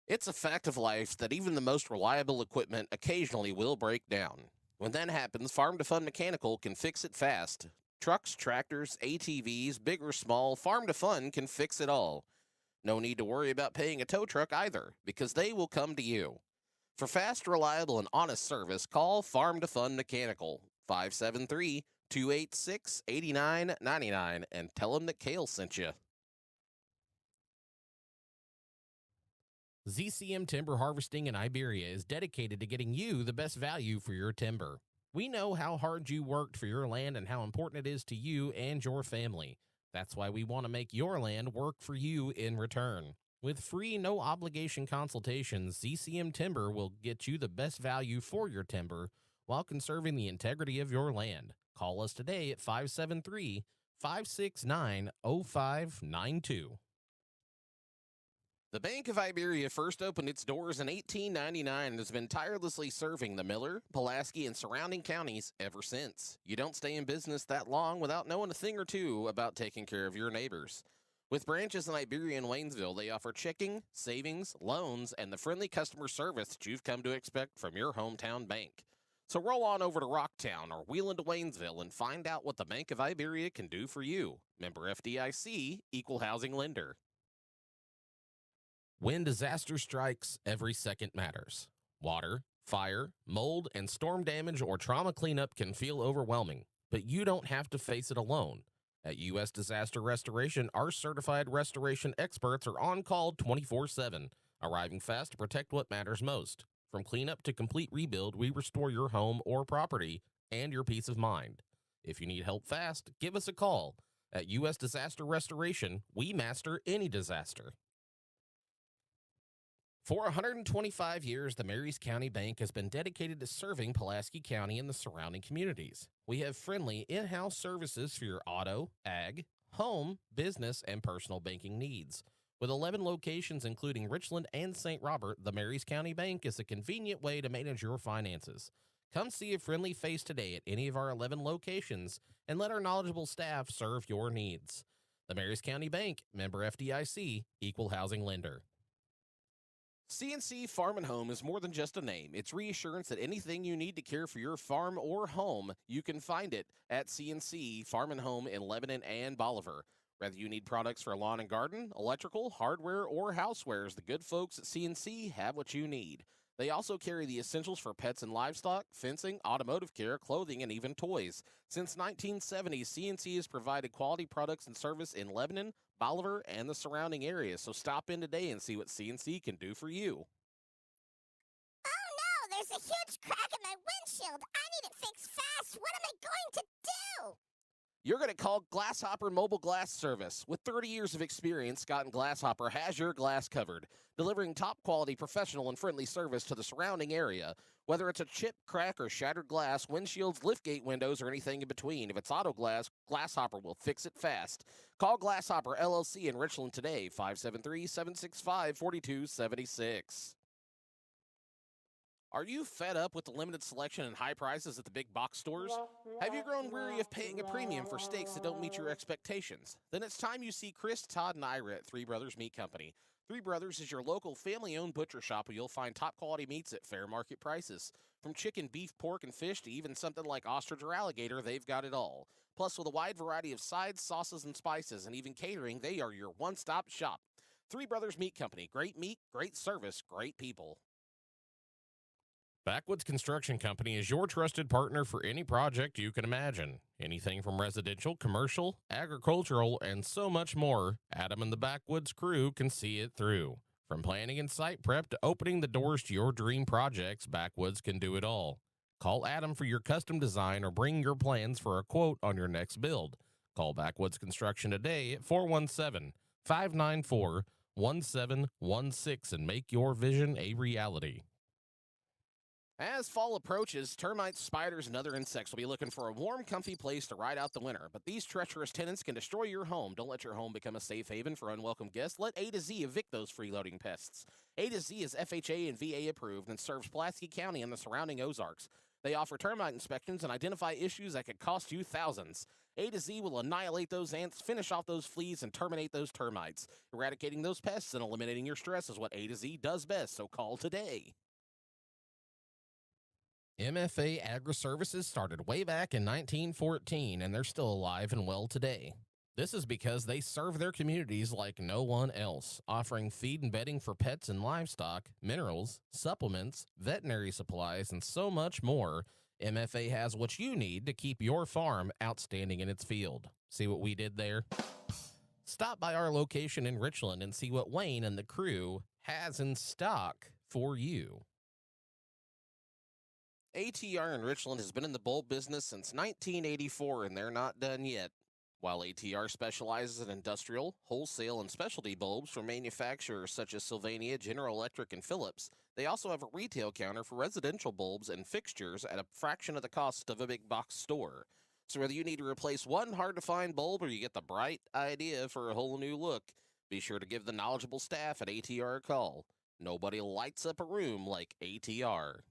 It's a fact of life that even the most reliable equipment occasionally will break down. When that happens, Farm to Fun Mechanical can fix it fast. Trucks, tractors, ATVs, big or small, Farm to Fun can fix it all. No need to worry about paying a tow truck either, because they will come to you. For fast, reliable, and honest service, call Farm to Fun Mechanical 573-286-8999 and tell them that Kale sent you. ZCM Timber Harvesting in Iberia is dedicated to getting you the best value for your timber. We know how hard you worked for your land and how important it is to you and your family. That's why we want to make your land work for you in return. With free, no obligation consultations, ZCM Timber will get you the best value for your timber while conserving the integrity of your land. Call us today at 573-569-0592. The Bank of Iberia first opened its doors in 1899 and has been tirelessly serving the Miller, Pulaski, and surrounding counties ever since. You don't stay in business that long without knowing a thing or two about taking care of your neighbors. With branches in Iberia and Waynesville, they offer checking, savings, loans, and the friendly customer service that you've come to expect from your hometown bank. So roll on over to Rocktown or wheel into Waynesville and find out what the Bank of Iberia can do for you. Member FDIC, Equal Housing Lender. When disaster strikes, every second matters. Water, fire, mold, and storm damage or trauma cleanup can feel overwhelming, but you don't have to face it alone. At U.S. Disaster Restoration, our certified restoration experts are on call 24/7, arriving fast to protect what matters most. From cleanup to complete rebuild, we restore your home or property and your peace of mind. If you need help fast, give us a call. At U.S. Disaster Restoration, we master any disaster. For 125 years, the Marys County Bank has been dedicated to serving Pulaski County and the surrounding communities. We have friendly in-house services for your auto, ag, home, business, and personal banking needs. With 11 locations including Richland and St. Robert, the Marys County Bank is a convenient way to manage your finances. Come see a friendly face today at any of our 11 locations and let our knowledgeable staff serve your needs. The Marys County Bank, member FDIC, Equal Housing Lender. CNC Farm and Home is more than just a name. It's reassurance that anything you need to care for your farm or home, you can find it at CNC Farm and Home in Lebanon and Bolivar. Whether you need products for lawn and garden, electrical, hardware, or housewares, the good folks at CNC have what you need. They also carry the essentials for pets and livestock, fencing, automotive care, clothing, and even toys. Since 1970, CNC has provided quality products and service in Lebanon, Bolivar, and the surrounding areas. So stop in today and see what CNC can do for you. Oh no, there's a huge crack in my windshield. I need it fixed fast. What am I going to do? You're going to call Glasshopper Mobile Glass Service. With 30 years of experience, Scott and Glasshopper has your glass covered, delivering top-quality, professional, and friendly service to the surrounding area. Whether it's a chip, crack, or shattered glass, windshields, liftgate windows, or anything in between, if it's auto glass, Glasshopper will fix it fast. Call Glasshopper LLC in Richland today, 573-765-4276. Are you fed up with the limited selection and high prices at the big box stores? Have you grown weary of paying a premium for steaks that don't meet your expectations? Then it's time you see Chris, Todd, and Ira at Three Brothers Meat Company. Three Brothers is your local family-owned butcher shop where you'll find top-quality meats at fair market prices. From chicken, beef, pork, and fish to even something like ostrich or alligator, they've got it all. Plus, with a wide variety of sides, sauces, and spices, and even catering, they are your one-stop shop. Three Brothers Meat Company. Great meat, great service, great people. Backwoods Construction Company is your trusted partner for any project you can imagine. Anything from residential, commercial, agricultural, and so much more, Adam and the Backwoods crew can see it through. From planning and site prep to opening the doors to your dream projects, Backwoods can do it all. Call Adam for your custom design or bring your plans for a quote on your next build. Call Backwoods Construction today at 417-594-1716 and make your vision a reality. As fall approaches, termites, spiders, and other insects will be looking for a warm, comfy place to ride out the winter. But these treacherous tenants can destroy your home. Don't let your home become a safe haven for unwelcome guests. Let A to Z evict those freeloading pests. A to Z is FHA and VA approved and serves Pulaski County and the surrounding Ozarks. They offer termite inspections and identify issues that could cost you thousands. A to Z will annihilate those ants, finish off those fleas, and terminate those termites. Eradicating those pests and eliminating your stress is what A to Z does best, so call today. MFA Agri-Services started way back in 1914, and they're still alive and well today. This is because they serve their communities like no one else, offering feed and bedding for pets and livestock, minerals, supplements, veterinary supplies, and so much more. MFA has what you need to keep your farm outstanding in its field. See what we did there? Stop by our location in Richland and see what Wayne and the crew has in stock for you. ATR in Richland has been in the bulb business since 1984, and they're not done yet. While ATR specializes in industrial, wholesale, and specialty bulbs from manufacturers such as Sylvania, General Electric, and Philips, they also have a retail counter for residential bulbs and fixtures at a fraction of the cost of a big box store. So whether you need to replace one hard-to-find bulb or you get the bright idea for a whole new look, be sure to give the knowledgeable staff at ATR a call. Nobody lights up a room like ATR.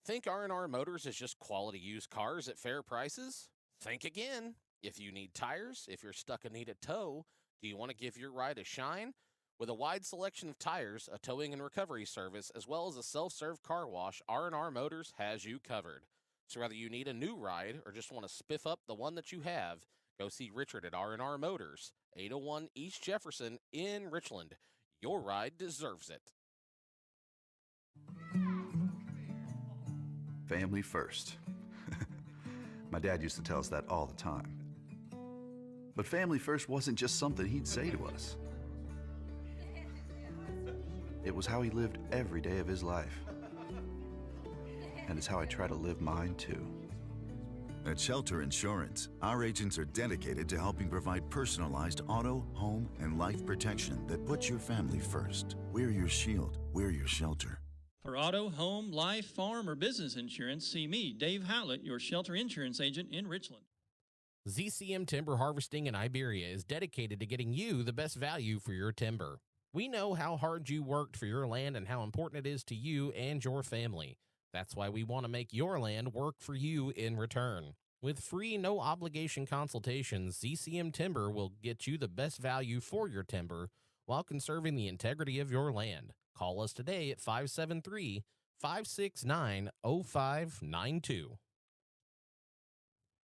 Think R&R Motors is just quality used cars at fair prices? Think again. If you need tires, if you're stuck and need a tow, do you want to give your ride a shine? With a wide selection of tires, a towing and recovery service, as well as a self-serve car wash, R&R Motors has you covered. So whether you need a new ride or just want to spiff up the one that you have, go see Richard at R&R Motors, 801 East Jefferson in Richland. Your ride deserves it. Family first. My dad used to tell us that all the time. But family first wasn't just something he'd say to us. It was how he lived every day of his life. And it's how I try to live mine too. At Shelter Insurance, our agents are dedicated to helping provide personalized auto, home, and life protection that puts your family first. We're your shield. We're your shelter. For auto, home, life, farm, or business insurance, see me, Dave Howlett, your Shelter Insurance agent in Richland. ZCM Timber Harvesting in Iberia is dedicated to getting you the best value for your timber. We know how hard you worked for your land and how important it is to you and your family. That's why we want to make your land work for you in return. With free, no-obligation consultations, ZCM Timber will get you the best value for your timber while conserving the integrity of your land. Call us today at 573-569-0592.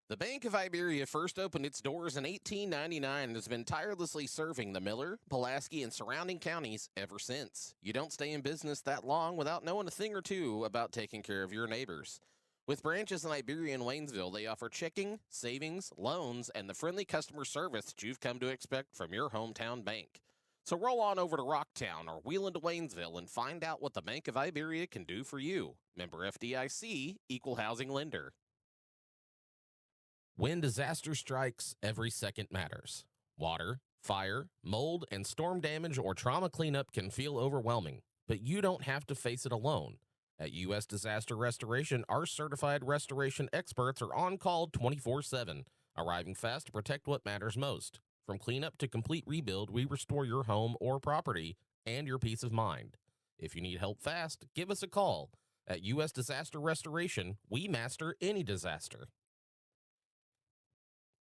The Bank of Iberia first opened its doors in 1899 and has been tirelessly serving the Miller, Pulaski, and surrounding counties ever since. You don't stay in business that long without knowing a thing or two about taking care of your neighbors. With branches in Iberia and Waynesville, they offer checking, savings, loans, and the friendly customer service that you've come to expect from your hometown bank. So roll on over to Rocktown or wheel into Waynesville and find out what the Bank of Iberia can do for you. Member FDIC, Equal Housing Lender. When disaster strikes, every second matters. Water, fire, mold, and storm damage or trauma cleanup can feel overwhelming, but you don't have to face it alone. At U.S. Disaster Restoration, our certified restoration experts are on call 24/7, arriving fast to protect what matters most. From cleanup to complete rebuild, we restore your home or property and your peace of mind. If you need help fast, give us a call. At U.S. Disaster Restoration, we master any disaster.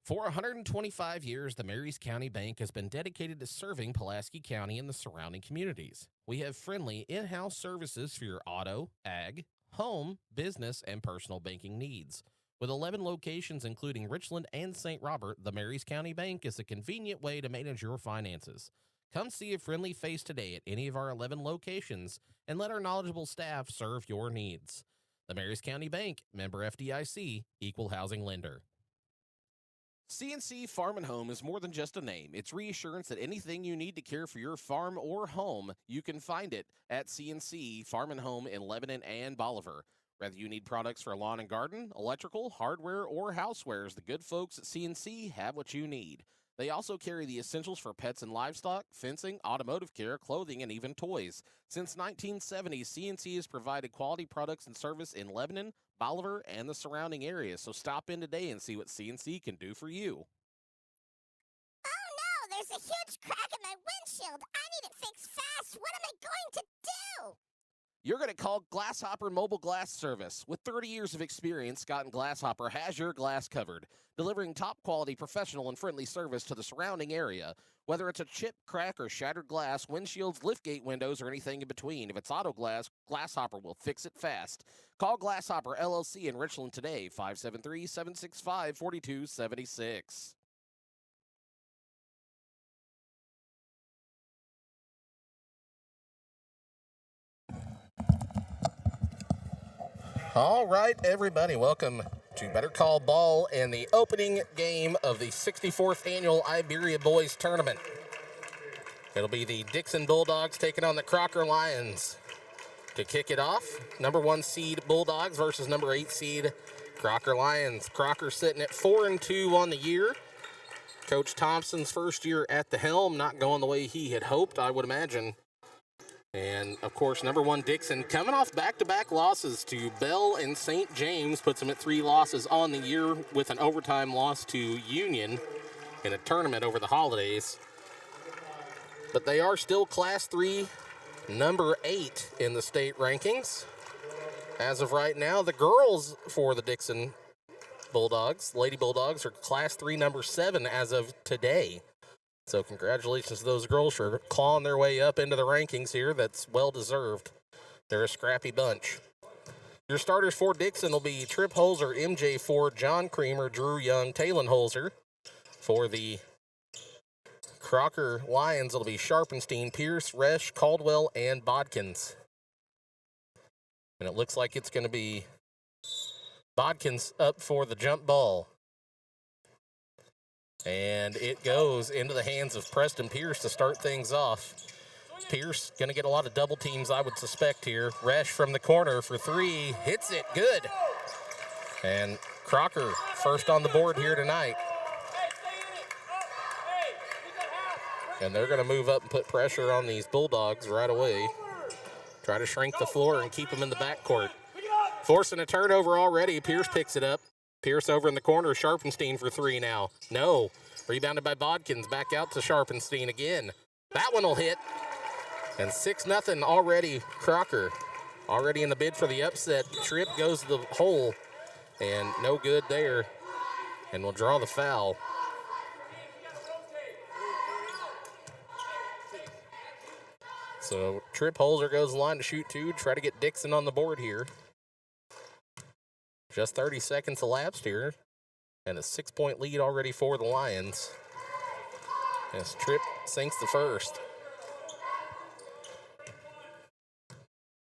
For 125 years, the Marys County Bank has been dedicated to serving Pulaski County and the surrounding communities. We have friendly in-house services for your auto, ag, home, business, and personal banking needs. With 11 locations including Richland and St. Robert, the Marys County Bank is a convenient way to manage your finances. Come see a friendly face today at any of our 11 locations and let our knowledgeable staff serve your needs. The Marys County Bank, member FDIC, Equal Housing Lender. CNC Farm and Home is more than just a name. It's reassurance that anything you need to care for your farm or home, you can find it at CNC Farm and Home in Lebanon and Bolivar. Whether you need products for lawn and garden, electrical, hardware, or housewares, the good folks at CNC have what you need. They also carry the essentials for pets and livestock, fencing, automotive care, clothing, and even toys. Since 1970, CNC has provided quality products and service in Lebanon, Bolivar, and the surrounding areas. So stop in today and see what CNC can do for you. Oh no, there's a huge crack in my windshield. I need it fixed fast. What am I going to do? You're going to call Glasshopper Mobile Glass Service. With 30 years of experience, Scott and Glasshopper has your glass covered, delivering top-quality, professional, and friendly service to the surrounding area. Whether it's a chip, crack, or shattered glass, windshields, liftgate windows, or anything in between, if it's auto glass, Glasshopper will fix it fast. Call Glasshopper LLC in Richland today, 573-765-4276. All right, everybody, welcome to Better Call Ball and the opening game of the 64th Annual Iberia Boys Tournament. It'll be the Dixon Bulldogs taking on the Crocker Lions. To kick it off, number 1 seed Bulldogs versus number 8 seed Crocker Lions. Crocker sitting at 4-2 on the year. Coach Thompson's first year at the helm, not going the way he had hoped, I would imagine. And, of course, number 1 Dixon coming off back-to-back losses to Bell and St. James, puts them at 3 losses on the year with an overtime loss to Union in a tournament over the holidays. But they are still Class 3, number 8 in the state rankings. As of right now, the girls for the Dixon Bulldogs, Lady Bulldogs, are Class 3, number 7 as of today. So congratulations to those girls for clawing their way up into the rankings here. That's well-deserved. They're a scrappy bunch. Your starters for Dixon will be Trip Holzer, MJ Ford, John Creamer, Drew Young, Talon Holzer. For the Crocker Lions, it'll be Sharpenstein, Pierce, Resch, Caldwell, and Bodkins. And it looks like it's going to be Bodkins up for the jump ball. And it goes into the hands of Preston Pierce to start things off. Pierce going to get a lot of double teams, I would suspect here. Resch from the corner for 3, hits it, good. And Crocker first on the board here tonight. And they're going to move up and put pressure on these Bulldogs right away. Try to shrink the floor and keep them in the backcourt. Forcing a turnover already, Pierce picks it up. Pierce over in the corner, Sharpenstein for 3 now. No. Rebounded by Bodkins, back out to Sharpenstein again. That one will hit. And 6-0 already, Crocker. Already in the bid for the upset. Tripp goes to the hole, and no good there. And we'll draw the foul. So Tripp Holzer goes the line to shoot 2, try to get Dixon on the board here. Just 30 seconds elapsed here, and a 6-point lead already for the Lions. As Tripp sinks the first.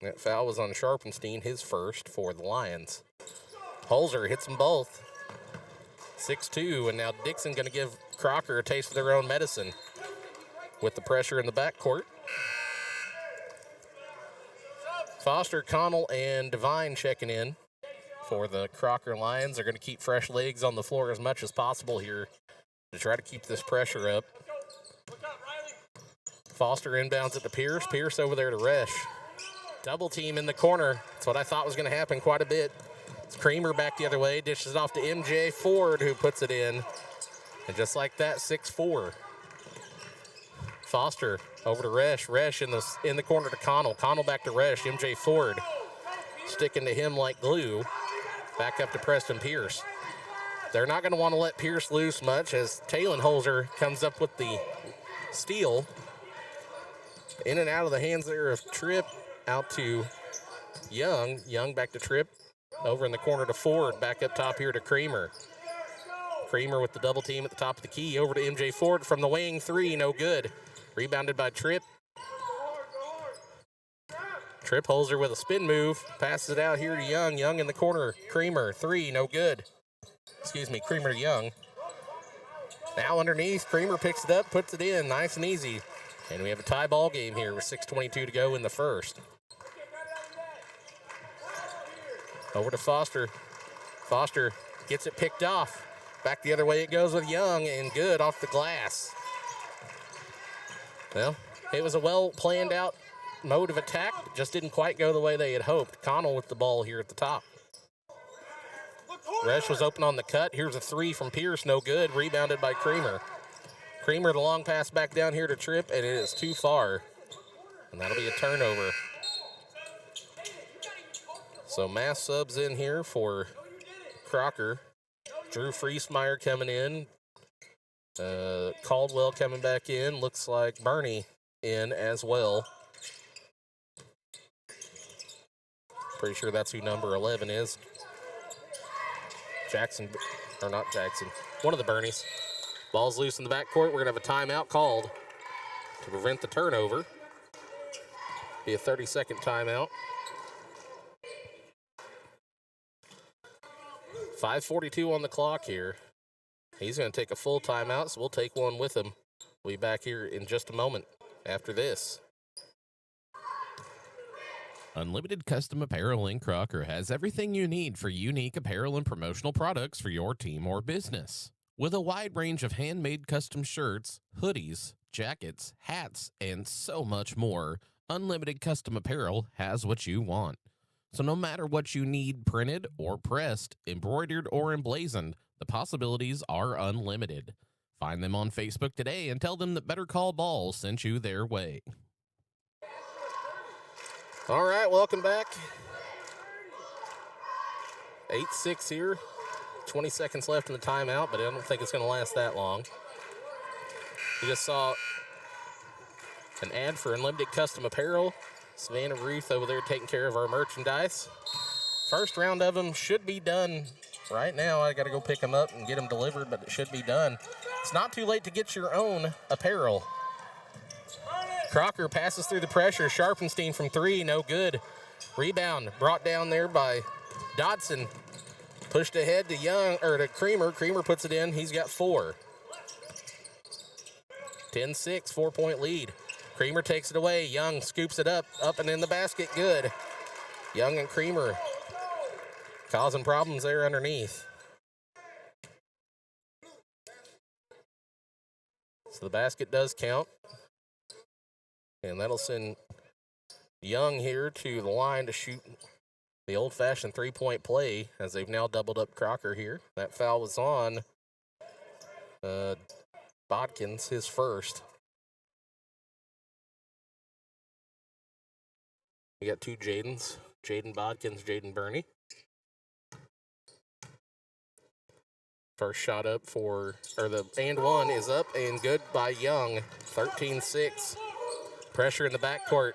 That foul was on Sharpenstein, his first for the Lions. Holzer hits them both. 6-2, and now Dixon going to give Crocker a taste of their own medicine with the pressure in the backcourt. Foster, Connell, and Devine checking in for the Crocker Lions. They're going to keep fresh legs on the floor as much as possible here to try to keep this pressure up. Foster inbounds it to Pierce. Pierce over there to Resch. Double team in the corner. That's what I thought was going to happen quite a bit. It's Creamer back the other way. Dishes it off to MJ Ford, who puts it in. And just like that, 6-4. Foster over to Resch. Resch in the corner to Connell. Connell back to Resch. MJ Ford sticking to him like glue. Back up to Preston Pierce. They're not going to want to let Pierce loose much as Talon Holzer comes up with the steal. In and out of the hands there of Tripp. Out to Young. Young back to Tripp. Over in the corner to Ford. Back up top here to Creamer. Creamer with the double team at the top of the key. Over to MJ Ford from the wing. 3, no good. Rebounded by Tripp. Tripp Holzer with a spin move. Passes it out here to Young. Young in the corner. Creamer, 3, no good. Excuse me, Creamer to Young. Now underneath, Creamer picks it up, puts it in, nice and easy. And we have a tie ball game here with 6:22 to go in the first. Over to Foster. Foster gets it picked off. Back the other way it goes with Young, and good off the glass. Well, it was a well-planned out mode of attack. It just didn't quite go the way they had hoped. Connell with the ball here at the top. Resch was open on the cut. Here's a 3 from Pierce, no good. Rebounded by Creamer. Creamer, the long pass back down here to Tripp, and it is too far. And that'll be a turnover. So mass subs in here for Crocker. Drew Friesmeyer coming in. Caldwell coming back in. Looks like Bernie in as well. Pretty sure that's who number 11 is. Jackson, or not Jackson, one of the Bernies. Ball's loose in the backcourt. We're going to have a timeout called to prevent the turnover. Be a 30-second timeout. 5:42 on the clock here. He's going to take a full timeout, so we'll take one with him. We'll be back here in just a moment after this. Unlimited Custom Apparel in Crocker has everything you need for unique apparel and promotional products for your team or business. With a wide range of handmade custom shirts, hoodies, jackets, hats, and so much more, Unlimited Custom Apparel has what you want. So no matter what you need printed or pressed, embroidered or emblazoned, the possibilities are unlimited. Find them on Facebook today and tell them that Better Call Ball sent you their way. All right, welcome back. 8-6 here. 20 seconds left in the timeout, but I don't think it's going to last that long. We just saw an ad for Unlimited Custom Apparel. Savannah Ruth over there taking care of our merchandise. First round of them should be done right now. I got to go pick them up and get them delivered, but it should be done. It's not too late to get your own apparel. Crocker passes through the pressure. Sharpenstein from three, no good. Rebound brought down there by Dodson. Pushed ahead to Young, or to Creamer. Creamer puts it in. He's got 4. 10-6, 4-point lead. Creamer takes it away. Young scoops it up and in the basket. Good. Young and Creamer causing problems there underneath. So the basket does count. And that'll send Young here to the line to shoot the old-fashioned three-point play as they've now doubled up Crocker here. That foul was on Bodkins, his first. We got 2 Jadens, Jaden Bodkins, Jaden Burney. First shot up for, or the and one is up and good by Young, 13-6. Pressure in the backcourt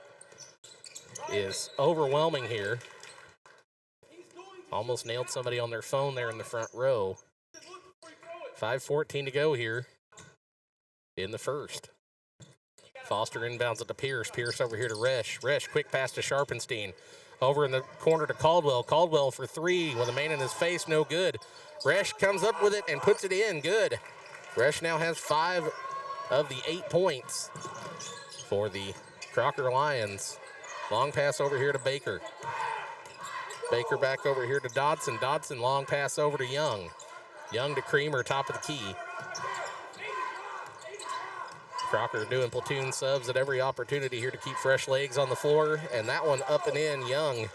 is overwhelming here. Almost nailed somebody on their phone there in the front row. 5:14 to go here in the first. Foster inbounds it to Pierce. Pierce over here to Resch. Resch, quick pass to Sharpenstein. Over in the corner to Caldwell. Caldwell for 3 with a man in his face, no good. Resch comes up with it and puts it in, good. Resch now has 5 of the 8 points for the Crocker Lions. Long pass over here to Baker. Baker back over here to Dodson. Dodson, long pass over to Young. Young to Creamer, top of the key. Crocker doing platoon subs at every opportunity here to keep fresh legs on the floor. And that one up and in. Young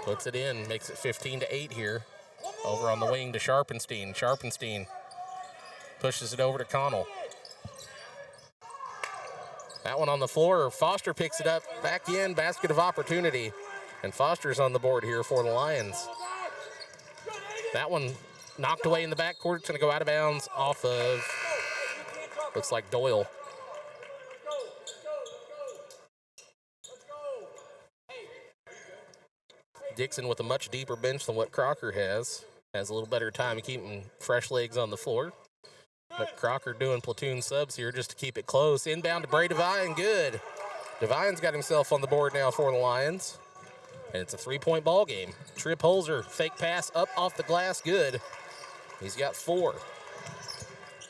puts it in, makes it 15-8 here. Over on the wing to Sharpenstein. Sharpenstein pushes it over to Connell. That one on the floor. Foster picks it up. Back in, basket of opportunity. And Foster's on the board here for the Lions. That one knocked away in the backcourt. It's going to go out of bounds off of, looks like Doyle. Dixon with a much deeper bench than what Crocker has. Has a little better time of keeping fresh legs on the floor. But Crocker doing platoon subs here just to keep it close. Inbound to Bray Devine, good. Devine's got himself on the board now for the Lions. And it's a 3-point ball game. Trip Holzer, fake pass up off the glass, good. He's got 4.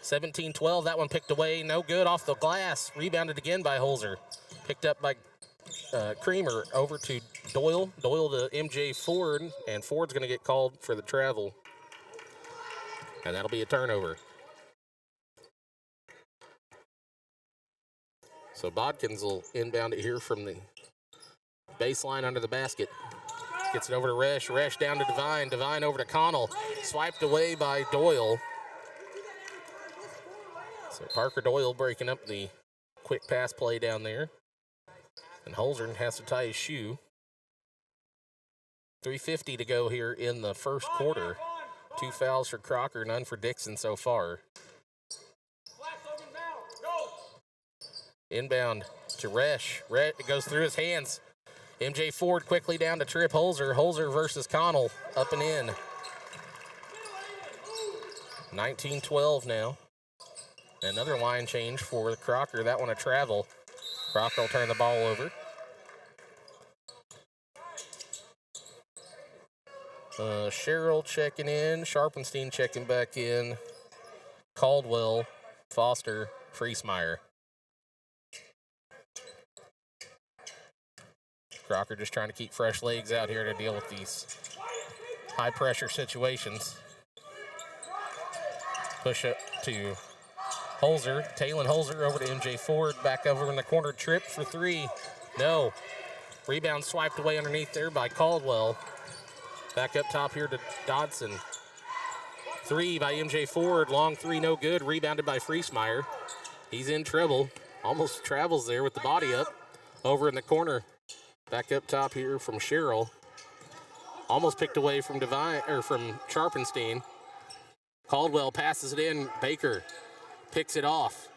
17-12, that one picked away, no good off the glass. Rebounded again by Holzer. Picked up by Creamer over to Doyle. Doyle to MJ Ford, and Ford's going to get called for the travel. And that'll be a turnover. So Bodkins will inbound it here from the baseline under the basket. Gets it over to Resch. Resch down to Devine. Devine over to Connell. Swiped away by Doyle. So Parker Doyle breaking up the quick pass play down there. And Holzer has to tie his shoe. 3:50 to go here in the first quarter. 2 fouls for Crocker, none for Dixon so far. Inbound to Resch. It goes through his hands. MJ Ford quickly down to Trip Holzer. Holzer versus Connell, up and in. 19-12 now. Another line change for Crocker. That one a travel. Crocker will turn the ball over. Sherrill checking in. Sharpenstein checking back in. Caldwell, Foster, Friesmeyer. Crocker just trying to keep fresh legs out here to deal with these high-pressure situations. Push up to Holzer. Talon Holzer over to MJ Ford. Back over in the corner. Trip for 3. No. Rebound swiped away underneath there by Caldwell. Back up top here to Dodson. 3 by MJ Ford. Long 3, no good. Rebounded by Friesmeyer. He's in trouble. Almost travels there with the body up. Over in the corner. Back up top here from Sherrill. Almost picked away from from Sharpenstein. Caldwell passes it in. Baker picks it off.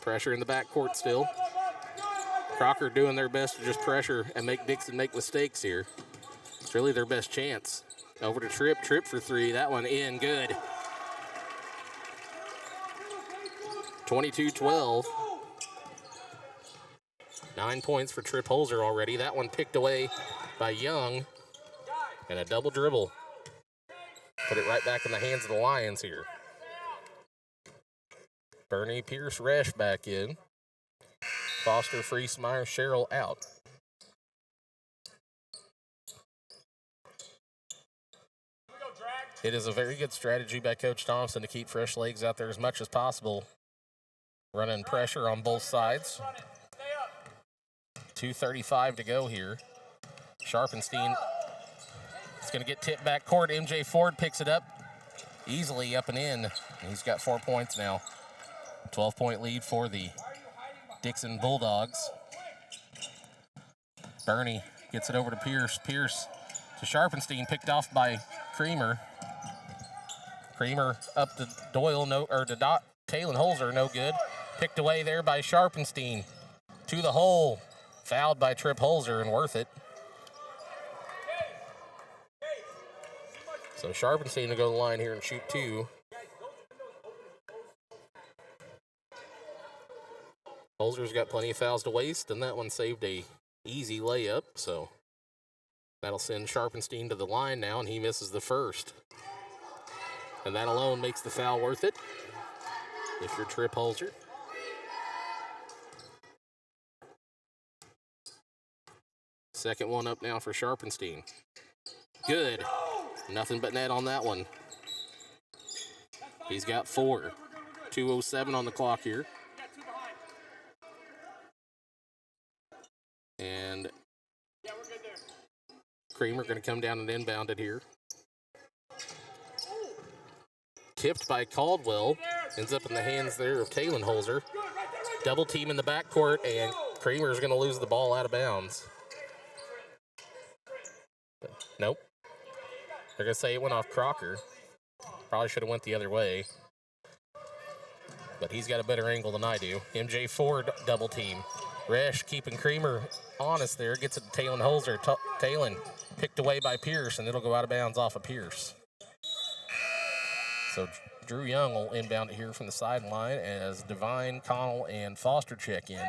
Pressure in the backcourt still. Crocker doing their best to just pressure and make Dixon make mistakes here. It's really their best chance. Over to Trip. Trip for 3. That one in. Good. 22-12. 9 points for Trip Holzer already. That one picked away by Young. And a double dribble. Put it right back in the hands of the Lions here. Bernie, Pierce, Resch back in. Foster, Friesmeyer, Sherrill out. It is a very good strategy by Coach Thompson to keep fresh legs out there as much as possible. Running pressure on both sides. 2:35 to go here. Sharpenstein is going to get tipped back court. MJ Ford picks it up easily up and in. He's got 4 points now. 12-point lead for the Dixon Bulldogs. Bernie gets it over to Pierce. Pierce to Sharpenstein, picked off by Creamer. Creamer up to Doyle, Talon Holzer, no good. Picked away there by Sharpenstein. To the hole. Fouled by Trip Holzer and worth it. So Sharpenstein to go to the line here and shoot 2. Holzer's got plenty of fouls to waste, and that one saved a easy layup, so that'll send Sharpenstein to the line now, and he misses the first. And that alone makes the foul worth it if you're Trip Holzer. Second one up now for Sharpenstein. Good. Nothing but net on that one. He's got 4. 2:07 on the clock here. And Creamer going to come down and inbound it here. Tipped by Caldwell. Ends up in the hands there of Talon Holzer. Double team in the backcourt, and Creamer's going to lose the ball out of bounds. Nope. They're going to say it went off Crocker. Probably should have went the other way. But he's got a better angle than I do. MJ Ford double team. Resch keeping Creamer honest there. Gets it to Talon Holzer. Talon picked away by Pierce, and it'll go out of bounds off of Pierce. So Drew Young will inbound it here from the sideline as Devine, Connell, and Foster check in.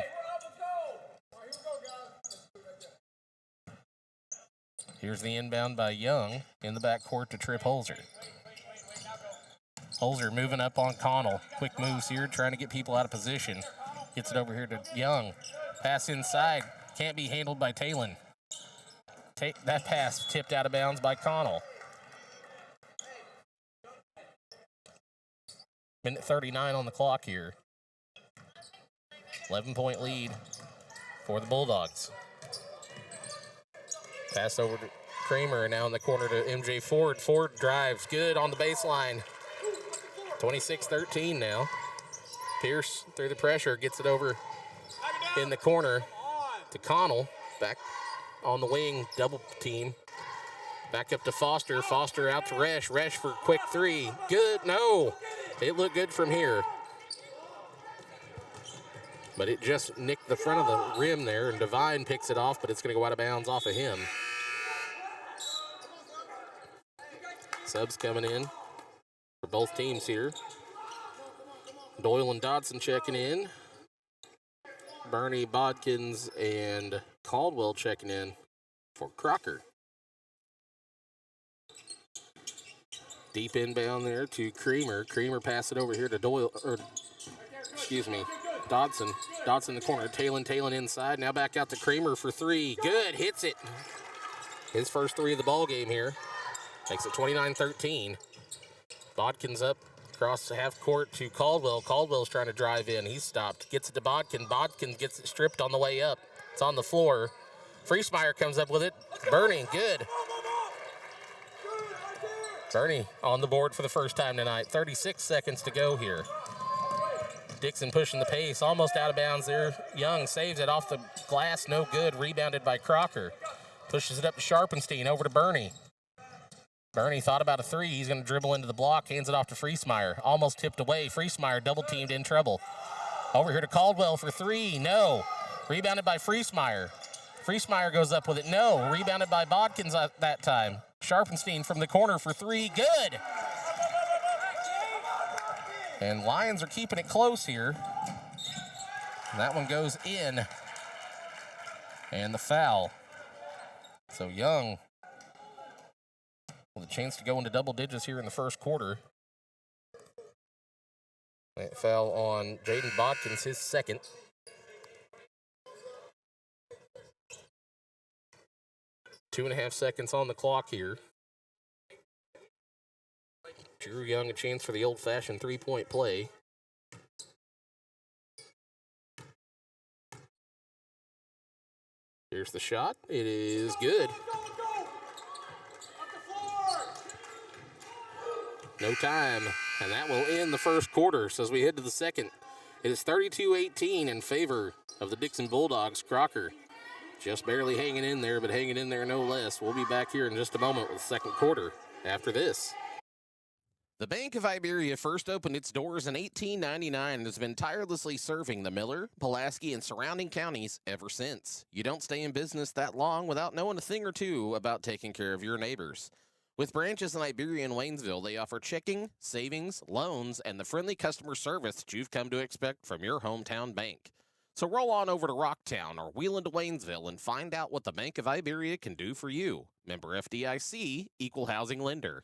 Here's the inbound by Young in the backcourt to Trip Holzer. Holzer moving up on Connell. Quick moves here, trying to get people out of position. Gets it over here to Young. Pass inside. Can't be handled by Talon. That pass tipped out of bounds by Connell. Minute 39 on the clock here. 11-point lead for the Bulldogs. Pass over to Creamer, now in the corner to MJ Ford. Ford drives, good on the baseline. 26-13 now. Pierce through the pressure, gets it over in the corner to Connell. Back on the wing, double team. Back up to Foster. Foster out to Resch. Resch for a quick three. Good. No. It looked good from here. But it just nicked the front of the rim there, and Devine picks it off, but it's going to go out of bounds off of him. Subs coming in for both teams here. Doyle and Dodson checking in. Bernie, Bodkins, and Caldwell checking in for Crocker. Deep inbound there to Creamer. Creamer pass it over here to Doyle, or excuse me, Dodson. Dodson in the corner. Talon inside. Now back out to Creamer for three. Good. Hits it. His first three of the ball game here. Makes it 29-13. Bodkins up across the half court to Caldwell. Caldwell's trying to drive in. He's stopped. Gets it to Bodkin. Bodkin gets it stripped on the way up. It's on the floor. Friesmeyer comes up with it. Bernie, good. Bernie on the board for the first time tonight. 36 seconds to go here. Dixon pushing the pace. Almost out of bounds there. Young saves it off the glass. No good. Rebounded by Crocker. Pushes it up to Sharpenstein. Over to Bernie. Bernie thought about a three. He's going to dribble into the block. Hands it off to Friesmeyer. Almost tipped away. Friesmeyer double teamed, in trouble. Over here to Caldwell for three. No. Rebounded by Friesmeyer. Friesmeyer goes up with it. No. Rebounded by Bodkins at that time. Sharpenstein from the corner for three. Good. And Lions are keeping it close here. And that one goes in. And the foul. So Young with a chance to go into double digits here in the first quarter. That foul on Jaden Bodkins, his second. 2.5 seconds on the clock here. Drew Young a chance for the old-fashioned three-point play. Here's the shot. It is good. No time, and that will end the first quarter. So as we head to the second, it is 32-18 in favor of the Dixon Bulldogs. Crocker just barely hanging in there, but hanging in there no less. We'll be back here in just a moment with the second quarter after this. The Bank of Iberia first opened its doors in 1899 and has been tirelessly serving the Miller, Pulaski, and surrounding counties ever since. You don't stay in business that long without knowing a thing or two about taking care of your neighbors. With branches in Iberia and Waynesville, they offer checking, savings, loans, and the friendly customer service that you've come to expect from your hometown bank. So roll on over to Rocktown or wheel into Waynesville and find out what the Bank of Iberia can do for you. Member FDIC, Equal Housing Lender.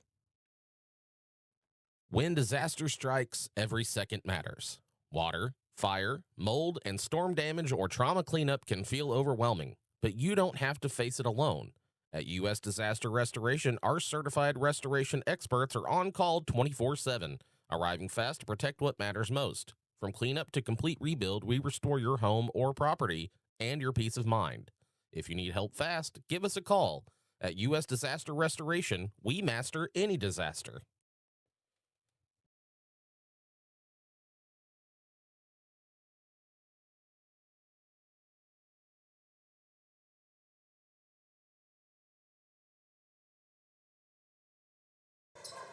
When disaster strikes, every second matters. Water, fire, mold, and storm damage or trauma cleanup can feel overwhelming, but you don't have to face it alone. At U.S. Disaster Restoration, our certified restoration experts are on call 24/7, arriving fast to protect what matters most. From cleanup to complete rebuild, we restore your home or property and your peace of mind. If you need help fast, give us a call. At U.S. Disaster Restoration, we master any disaster.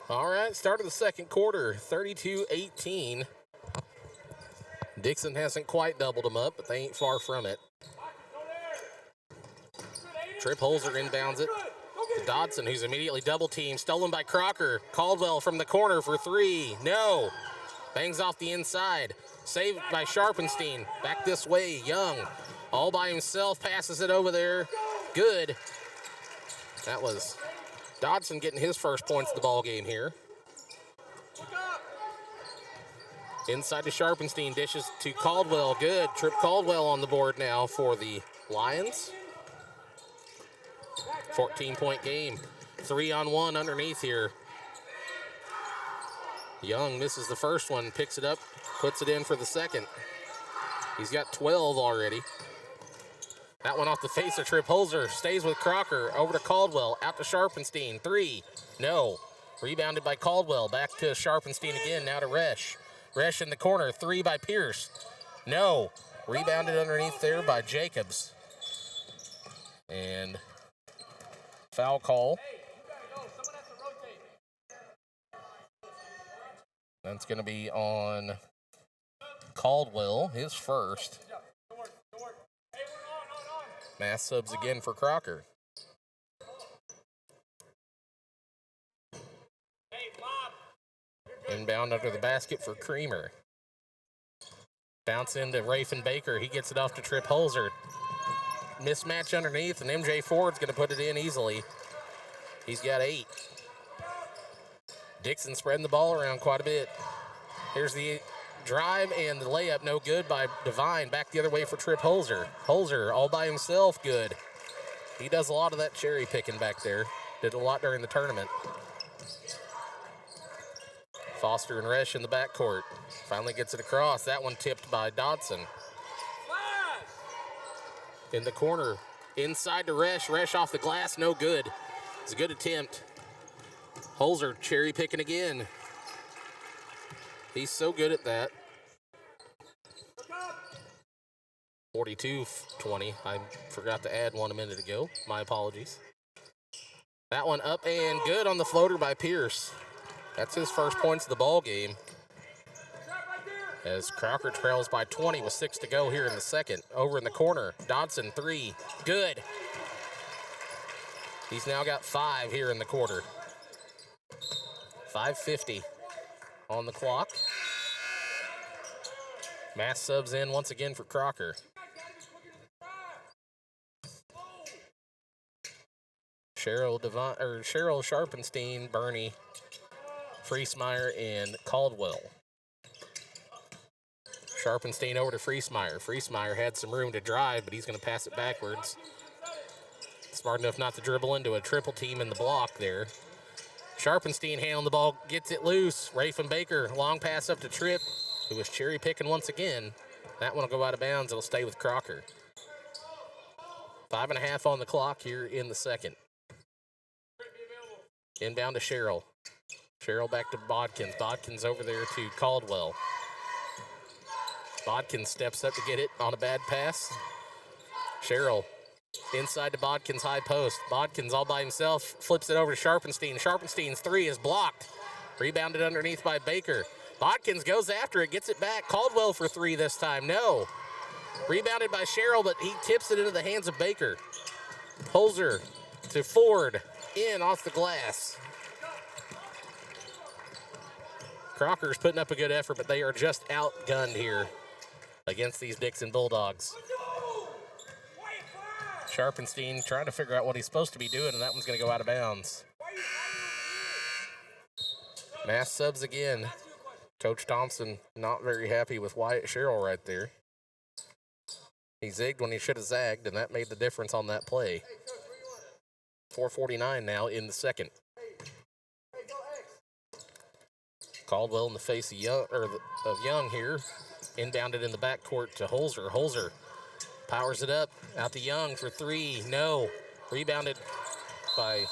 All right, start of the second quarter, 32-18. Dixon hasn't quite doubled them up, but they ain't far from it. Trip Holzer inbounds it to Dodson, who's immediately double-teamed, stolen by Crocker. Caldwell from the corner for three. No. Bangs off the inside. Saved by Sharpenstein. Back this way, Young. All by himself, passes it over there. Good. That was Dodson getting his first points of the ball game here. Inside to Sharpenstein, dishes to Caldwell. Good. Trip Caldwell on the board now for the Lions. 14-point game. 3-on-1 underneath here. Young misses the first one, picks it up, puts it in for the second. He's got 12 already. That one off the face of Trip Holzer. Stays with Crocker. Over to Caldwell. Out to Sharpenstein. Three. No. Rebounded by Caldwell. Back to Sharpenstein again. Now to Resch. Resch in the corner. Three by Pierce. No. Rebounded underneath there by Jacobs. And foul call That's going to be on Caldwell, his first. Mass subs again for Crocker. Inbound under the basket for Creamer. Bounce into Rafen Baker. He gets it off to Trip Holzer. Mismatch underneath, and MJ Ford's going to put it in easily. He's got 8. Dixon spreading the ball around quite a bit. Here's the drive, and the layup no good by Devine. Back the other way for Trip Holzer. Holzer all by himself, good. He does a lot of that cherry picking back there. Did a lot during the tournament. Foster and Resch in the backcourt. Finally gets it across. That one tipped by Dodson. In the corner. Inside to Resch. Resch off the glass. No good. It's a good attempt. Holzer cherry picking again. He's so good at that. 42-20. I forgot to add one a minute ago. My apologies. That one up and good on the floater by Pierce. That's his first points of the ball game. As Crocker trails by 20 with 6 to go here in the second. Over in the corner, Dodson 3, good. He's now got 5 here in the quarter. 5:50 on the clock. Mass subs in once again for Crocker. Cheryl Sharpenstein, Bernie, Friesmeyer, and Caldwell. Sharpenstein over to Friesmeyer. Friesmeyer had some room to drive, but he's going to pass it backwards. Smart enough not to dribble into a triple team in the block there. Sharpenstein handling the ball, gets it loose. Rafen Baker, long pass up to Tripp, who was cherry picking once again. That one will go out of bounds. It'll stay with Crocker. 5.5 on the clock here in the second. Inbound to Sherrill. Sherrill back to Bodkins. Bodkins over there to Caldwell. Bodkins steps up to get it on a bad pass. Sherrill inside to Bodkins' high post. Bodkins all by himself, flips it over to Sharpenstein. Sharpenstein's 3 is blocked. Rebounded underneath by Baker. Bodkins goes after it, gets it back. Caldwell for 3 this time, no. Rebounded by Sherrill, but he tips it into the hands of Baker. Holzer to Ford, in off the glass. Crocker's putting up a good effort, but they are just outgunned here against these Dixon Bulldogs. Sharpenstein trying to figure out what he's supposed to be doing, and that one's going to go out of bounds. Mass subs again. Coach Thompson not very happy with Wyatt Sherrill right there. He zigged when he should have zagged, and that made the difference on that play. 4:49 now in the second. Caldwell in the face of Young here. Inbounded in the backcourt to Holzer. Holzer powers it up. Out to Young for 3. No. Rebounded by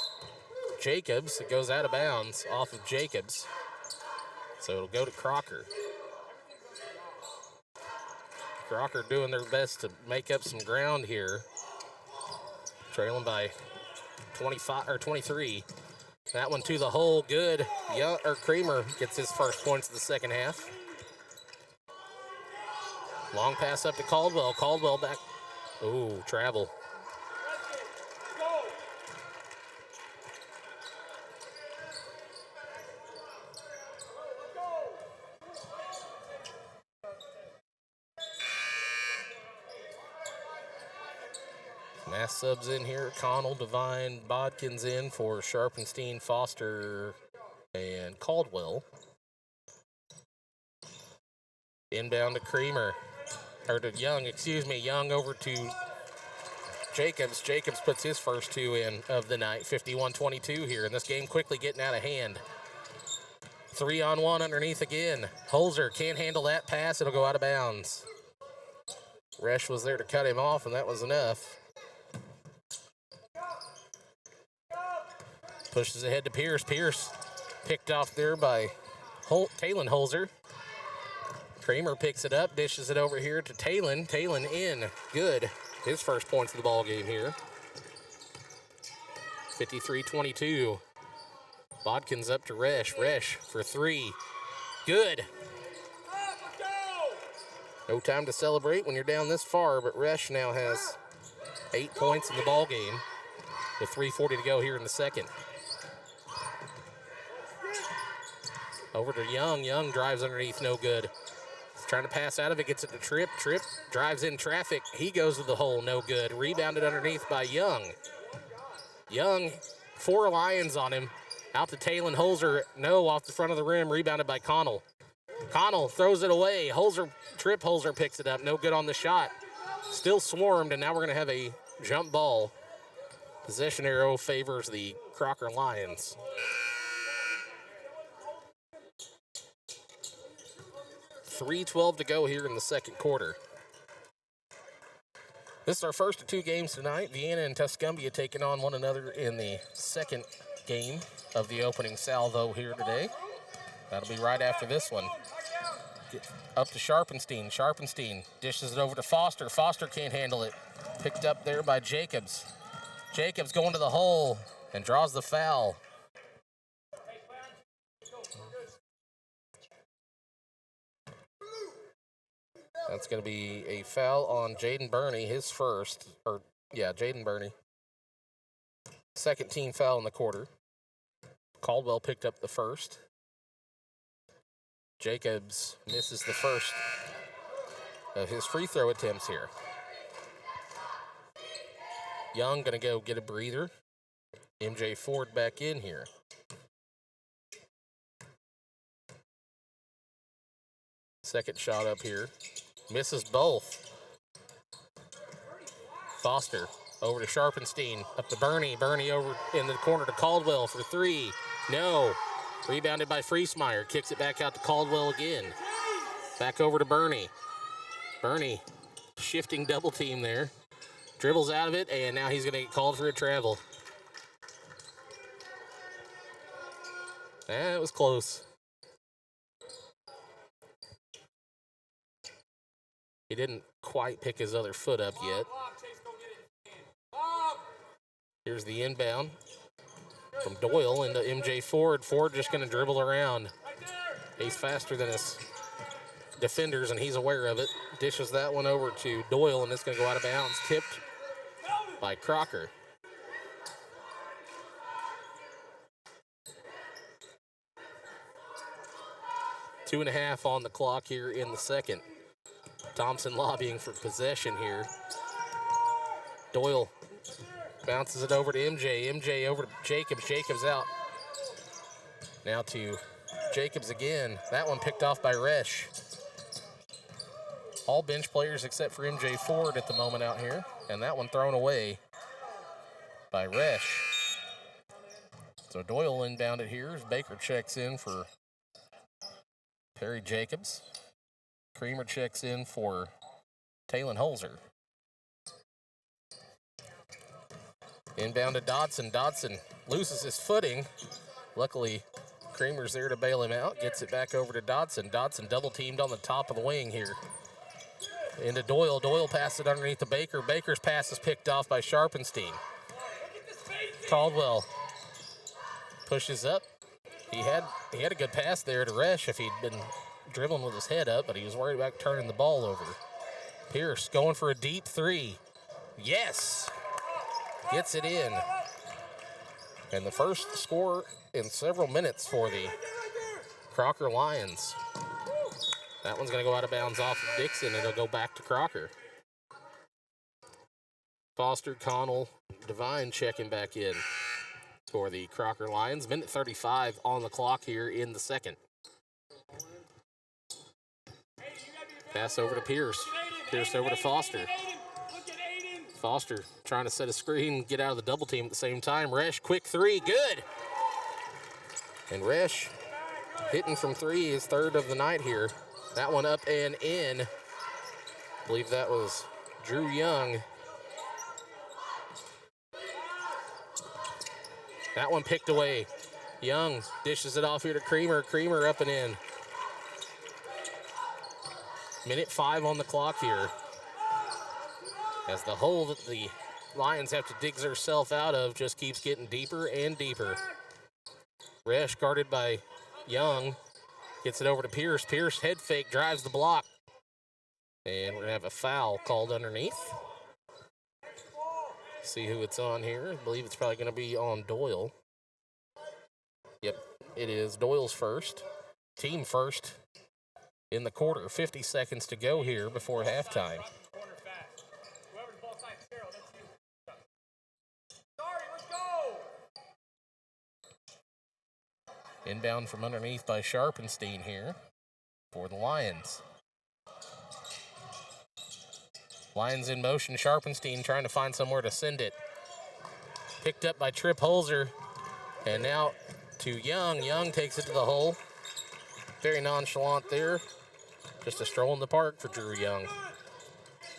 Jacobs. It goes out of bounds off of Jacobs. So it'll go to Crocker. Crocker doing their best to make up some ground here. Trailing by 25 or 23. That one to the hole, good. Creamer gets his first points of the second half. Long pass up to Caldwell. Caldwell back. Ooh, travel. Mass subs in here. Connell, Devine, Bodkins in for Sharpenstein, Foster, and Caldwell. Inbound to Creamer. Or to Young, excuse me. Young over to Jacobs. Jacobs puts his first 2 in of the night. 51-22 here. And this game quickly getting out of hand. 3-on-1 underneath again. Holzer can't handle that pass. It'll go out of bounds. Resch was there to cut him off, and that was enough. Pushes ahead to Pierce. Pierce picked off there by Talon Holzer. Creamer picks it up, dishes it over here to Talon. Talon in, good. His first points of the ball game here. 53-22. Bodkins up to Resch. Resch for 3. Good. No time to celebrate when you're down this far, but Resch now has 8 points in the ball game with 3:40 to go here in the second. Over to Young. Young drives underneath, no good. He's trying to pass out of it, gets it to Tripp. Tripp drives in traffic. He goes to the hole, no good. Rebounded underneath by Young. Young, 4 Lions on him. Out to Talon Holzer. No, off the front of the rim. Rebounded by Connell. Connell throws it away. Tripp Holzer picks it up. No good on the shot. Still swarmed, and now we're going to have a jump ball. Possession arrow favors the Crocker Lions. .312 to go here in the second quarter. This is our first of 2 games tonight. Vienna and Tuscumbia taking on one another in the second game of the opening salvo here today. That'll be right after this one. Up to Sharpenstein. Sharpenstein dishes it over to Foster. Foster can't handle it. Picked up there by Jacobs. Jacobs going to the hole and draws the foul. That's going to be a foul on Jaden Burney, his first. Jaden Burney. Second team foul in the quarter. Caldwell picked up the first. Jacobs misses the first of his free throw attempts here. Young going to go get a breather. MJ Ford back in here. Second shot up here. Misses both. Foster over to Sharpenstein. Up to Burney. Burney over in the corner to Caldwell for 3. No. Rebounded by Friesmeyer. Kicks it back out to Caldwell again. Back over to Burney. Burney shifting double team there. Dribbles out of it, and now he's going to get called for a travel. It was close. He didn't quite pick his other foot up yet. Here's the inbound from Doyle into MJ Ford. Ford just going to dribble around. He's faster than his defenders, and he's aware of it. Dishes that one over to Doyle, and it's going to go out of bounds. Tipped by Crocker. Two and a half on the clock here in the second. Thompson lobbying for possession here. Doyle bounces it over to MJ. MJ over to Jacobs. Jacobs out. Now to Jacobs again. That one picked off by Resch. All bench players except for MJ Ford at the moment out here. And that one thrown away by Resch. So Doyle inbounded here as Baker checks in for Perry Jacobs. Creamer checks in for Talon Holzer. Inbound to Dodson. Dodson loses his footing. Luckily, Creamer's there to bail him out. Gets it back over to Dodson. Dodson double teamed on the top of the wing here. Into Doyle. Doyle passes it underneath to Baker. Baker's pass is picked off by Sharpenstein. Caldwell pushes up. He had a good pass there to Resch if he'd been dribbling with his head up, but he was worried about turning the ball over. Pierce going for a deep 3. Yes! Gets it in. And the first score in several minutes for the Crocker Lions. That one's going to go out of bounds off of Dixon, and it'll go back to Crocker. Foster, Connell, Devine checking back in for the Crocker Lions. Minute 35 on the clock here in the second. Pass over to Pierce. Pierce over to Foster. Foster trying to set a screen, get out of the double team at the same time. Resch, quick 3, good. And Resch hitting from 3, his third of the night here. That one up and in. I believe that was Drew Young. That one picked away. Young dishes it off here to Creamer. Creamer up and in. Minute 5 on the clock here. As the hole that the Lions have to dig themselves out of just keeps getting deeper and deeper. Resch guarded by Young. Gets it over to Pierce. Pierce head fake, drives the block. And we're going to have a foul called underneath. See who it's on here. I believe it's probably going to be on Doyle. Yep, it is. Doyle's first. Team first in the quarter. 50 seconds to go here before halftime. Inbound from underneath by Sharpenstein here for the Lions. Lions in motion. Sharpenstein trying to find somewhere to send it. Picked up by Trip Holzer. And now to Young. Young takes it to the hole. Very nonchalant there. Just a stroll in the park for Drew Young.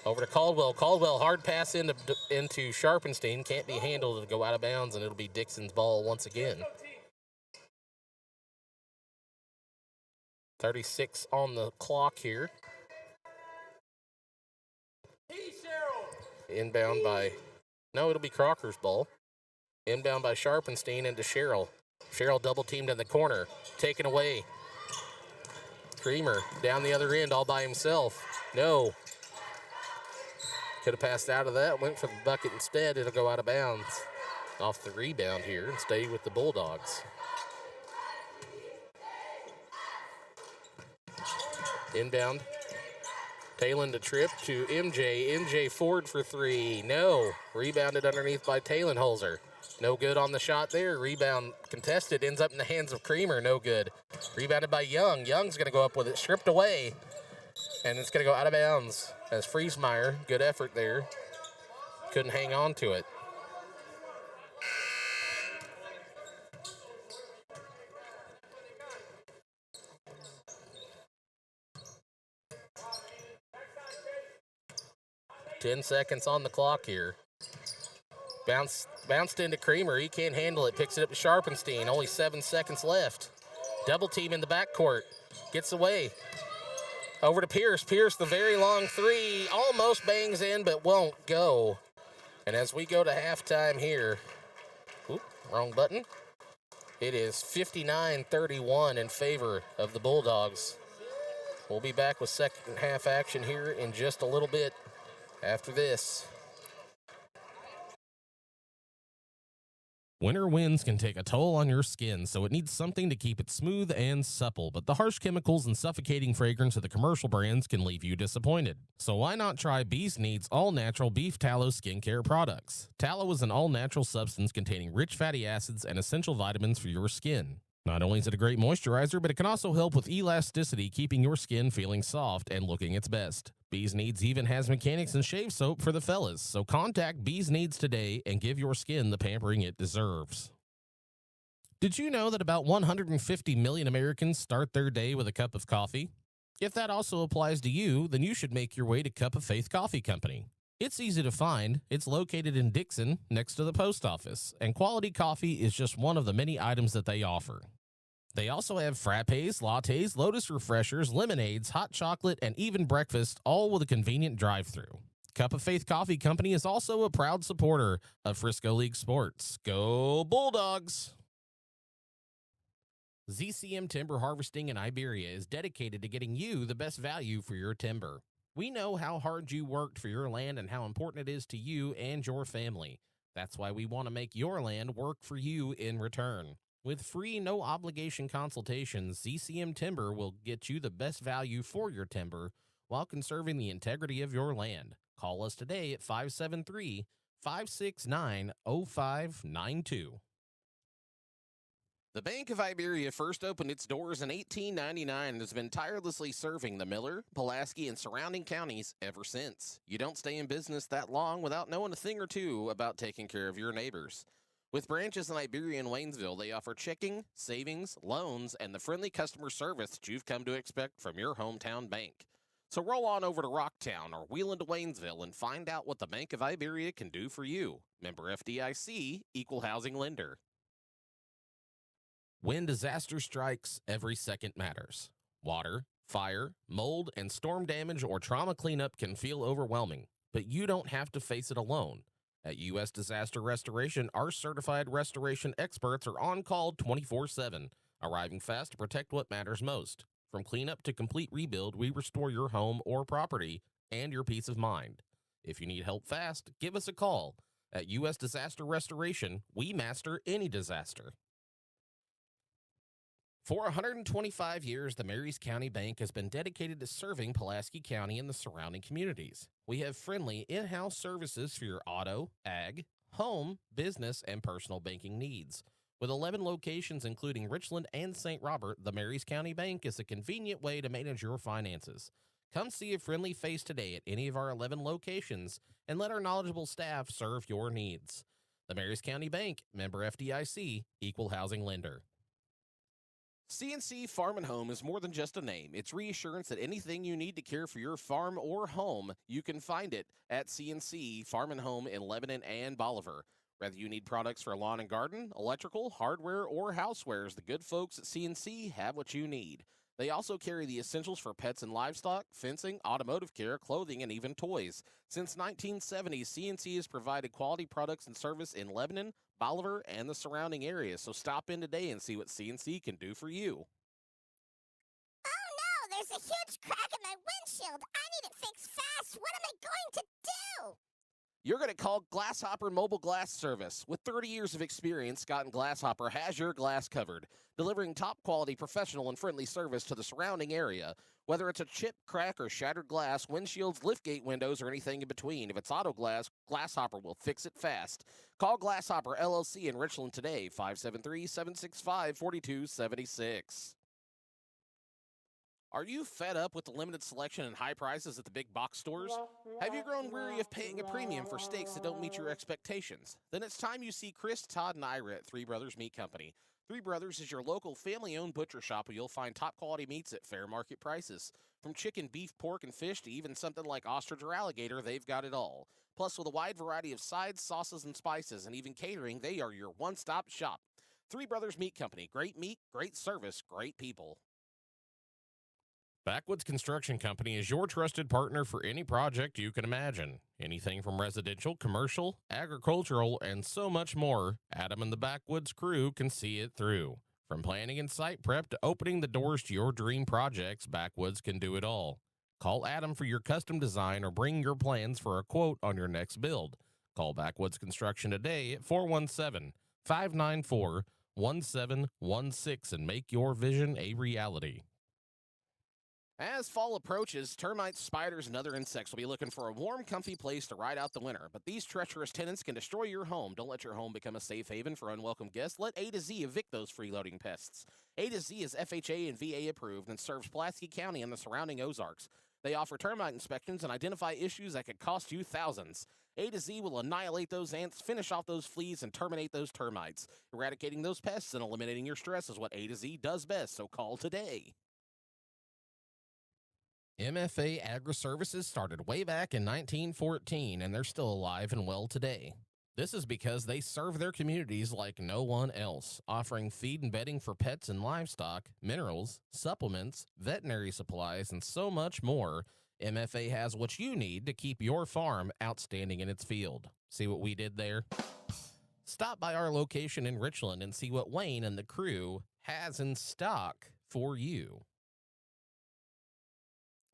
Over to Caldwell. Caldwell, hard pass into Sharpenstein. Can't be handled to go out of bounds, and it'll be Dixon's ball once again. 36 on the clock here. Inbound by, no, it'll be Crocker's ball. Inbound by Sharpenstein into Sherrill. Sherrill double teamed in the corner. Taken away. Creamer down the other end all by himself. No. Could have passed out of that. Went for the bucket instead. It'll go out of bounds off the rebound here and stay with the Bulldogs. Inbound. Talon to Trip to MJ. MJ Ford for three. No. Rebounded underneath by Talenholzer. No good on the shot there. Rebound contested. Ends up in the hands of Creamer. No good. Rebounded by Young. Young's going to go up with it. Stripped away. And it's going to go out of bounds as Friesmeyer. Good effort there. Couldn't hang on to it. Ten seconds on the clock here. Bounced into Creamer. He can't handle it. Picks it up to Sharpenstein. Only 7 seconds left. Double team in the backcourt. Gets away. Over to Pierce. Pierce, the very long three. Almost bangs in, but won't go. And as we go to halftime here. Oop, wrong button. It is 59-31 in favor of the Bulldogs. We'll be back with second half action here in just a little bit after this. Winter winds can take a toll on your skin, so it needs something to keep it smooth and supple, but the harsh chemicals and suffocating fragrance of the commercial brands can leave you disappointed. So why not try Bees Needs all-natural beef tallow skincare products? Tallow is an all-natural substance containing rich fatty acids and essential vitamins for your skin. Not only is it a great moisturizer, but it can also help with elasticity, keeping your skin feeling soft and looking its best. Bees Needs even has mechanics and shave soap for the fellas, so contact Bees Needs today and give your skin the pampering it deserves. Did you know that about 150 million Americans start their day with a cup of coffee? If that also applies to you, then you should make your way to Cup of Faith Coffee Company. It's easy to find. It's located in Dixon, next to the post office, and quality coffee is just one of the many items that they offer. They also have frappes, lattes, lotus refreshers, lemonades, hot chocolate, and even breakfast, all with a convenient drive-thru. Cup of Faith Coffee Company is also a proud supporter of Frisco League sports. Go Bulldogs! ZCM Timber Harvesting in Iberia is dedicated to getting you the best value for your timber. We know how hard you worked for your land and how important it is to you and your family. That's why we want to make your land work for you in return. With free, no-obligation consultations, ZCM Timber will get you the best value for your timber while conserving the integrity of your land. Call us today at 573-569-0592. The Bank of Iberia first opened its doors in 1899 and has been tirelessly serving the Miller, Pulaski, and surrounding counties ever since. You don't stay in business that long without knowing a thing or two about taking care of your neighbors. With branches in Iberia and Waynesville, they offer checking, savings, loans, and the friendly customer service that you've come to expect from your hometown bank. So roll on over to Rocktown or wheel into Waynesville and find out what the Bank of Iberia can do for you. Member FDIC, Equal Housing Lender. When disaster strikes, every second matters. Water, fire, mold, and storm damage or trauma cleanup can feel overwhelming, but you don't have to face it alone. At U.S. Disaster Restoration, our certified restoration experts are on call 24/7, arriving fast to protect what matters most. From cleanup to complete rebuild, we restore your home or property and your peace of mind. If you need help fast, give us a call. At U.S. Disaster Restoration, we master any disaster. For 125 years, the Marys County Bank has been dedicated to serving Pulaski County and the surrounding communities. We have friendly in-house services for your auto, ag, home, business, and personal banking needs. With 11 locations including Richland and St. Robert, the Marys County Bank is a convenient way to manage your finances. Come see a friendly face today at any of our 11 locations and let our knowledgeable staff serve your needs. The Marys County Bank, member FDIC, equal housing lender. CNC Farm and Home is more than just a name. It's reassurance that anything you need to care for your farm or home, you can find it at CNC Farm and Home in Lebanon and Bolivar. Whether you need products for lawn and garden, electrical, hardware, or housewares, the good folks at CNC have what you need. They also carry the essentials for pets and livestock, fencing, automotive care, clothing, and even toys. Since 1970, CNC has provided quality products and service in Lebanon, Bolivar, and the surrounding areas. So stop in today and see what CNC can do for you. Oh no, there's a huge crack in my windshield. I need it fixed fast. What am I going to do? You're going to call Glasshopper Mobile Glass Service. With 30 years of experience, Scott and Glasshopper has your glass covered, delivering top-quality, professional, and friendly service to the surrounding area. Whether it's a chip, crack, or shattered glass, windshields, liftgate windows, or anything in between, if it's auto glass, Glasshopper will fix it fast. Call Glasshopper LLC in Richland today, 573-765-4276. Are you fed up with the limited selection and high prices at the big box stores? Have you grown weary of paying a premium for steaks that don't meet your expectations? Then it's time you see Chris, Todd, and Ira at Three Brothers Meat Company. Three Brothers is your local family-owned butcher shop where you'll find top-quality meats at fair market prices. From chicken, beef, pork, and fish to even something like ostrich or alligator, they've got it all. Plus, with a wide variety of sides, sauces, and spices, and even catering, they are your one-stop shop. Three Brothers Meat Company. Great meat, great service, great people. Backwoods Construction Company is your trusted partner for any project you can imagine. Anything from residential, commercial, agricultural, and so much more, Adam and the Backwoods crew can see it through. From planning and site prep to opening the doors to your dream projects, Backwoods can do it all. Call Adam for your custom design or bring your plans for a quote on your next build. Call Backwoods Construction today at 417-594-1716 and make your vision a reality. As fall approaches, termites, spiders, and other insects will be looking for a warm, comfy place to ride out the winter. But these treacherous tenants can destroy your home. Don't let your home become a safe haven for unwelcome guests. Let A to Z evict those freeloading pests. A to Z is FHA and VA approved and serves Pulaski County and the surrounding Ozarks. They offer termite inspections and identify issues that could cost you thousands. A to Z will annihilate those ants, finish off those fleas, and terminate those termites. Eradicating those pests and eliminating your stress is what A to Z does best, so call today. MFA Agri-Services started way back in 1914, and they're still alive and well today. This is because they serve their communities like no one else, offering feed and bedding for pets and livestock, minerals, supplements, veterinary supplies, and so much more. MFA has what you need to keep your farm outstanding in its field. See what we did there? Stop by our location in Richland and see what Wayne and the crew has in stock for you.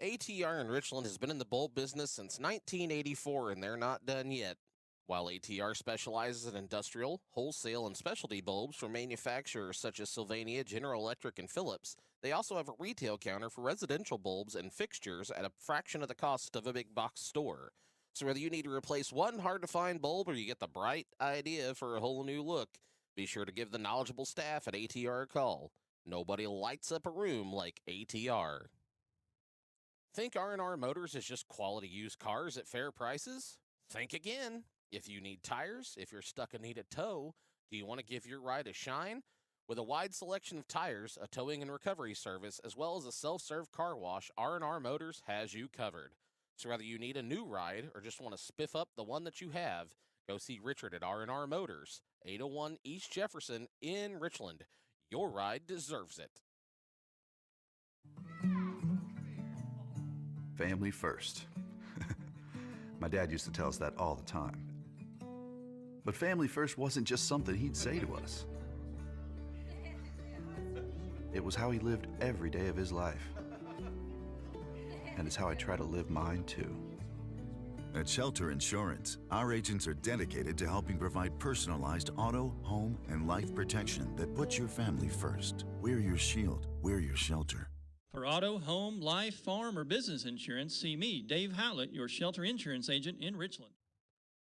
ATR in Richland has been in the bulb business since 1984, and they're not done yet. While ATR specializes in industrial, wholesale, and specialty bulbs from manufacturers such as Sylvania, General Electric, and Philips, they also have a retail counter for residential bulbs and fixtures at a fraction of the cost of a big box store. So whether you need to replace one hard-to-find bulb or you get the bright idea for a whole new look, be sure to give the knowledgeable staff at ATR a call. Nobody lights up a room like ATR. Think R&R Motors is just quality used cars at fair prices? Think again. If you need tires, if you're stuck and need a tow, do you want to give your ride a shine? With a wide selection of tires, a towing and recovery service, as well as a self-serve car wash, R&R Motors has you covered. So whether you need a new ride or just want to spiff up the one that you have, go see Richard at R&R Motors, 801 East Jefferson in Richland. Your ride deserves it. Family first. My dad used to tell us that all the time. But family first wasn't just something he'd say to us. It was how he lived every day of his life. And it's how I try to live mine, too. At Shelter Insurance, our agents are dedicated to helping provide personalized auto, home, and life protection that puts your family first. We're your shield. We're your shelter. For auto, home, life, farm, or business insurance, see me, Dave Howlett, your shelter insurance agent in Richland.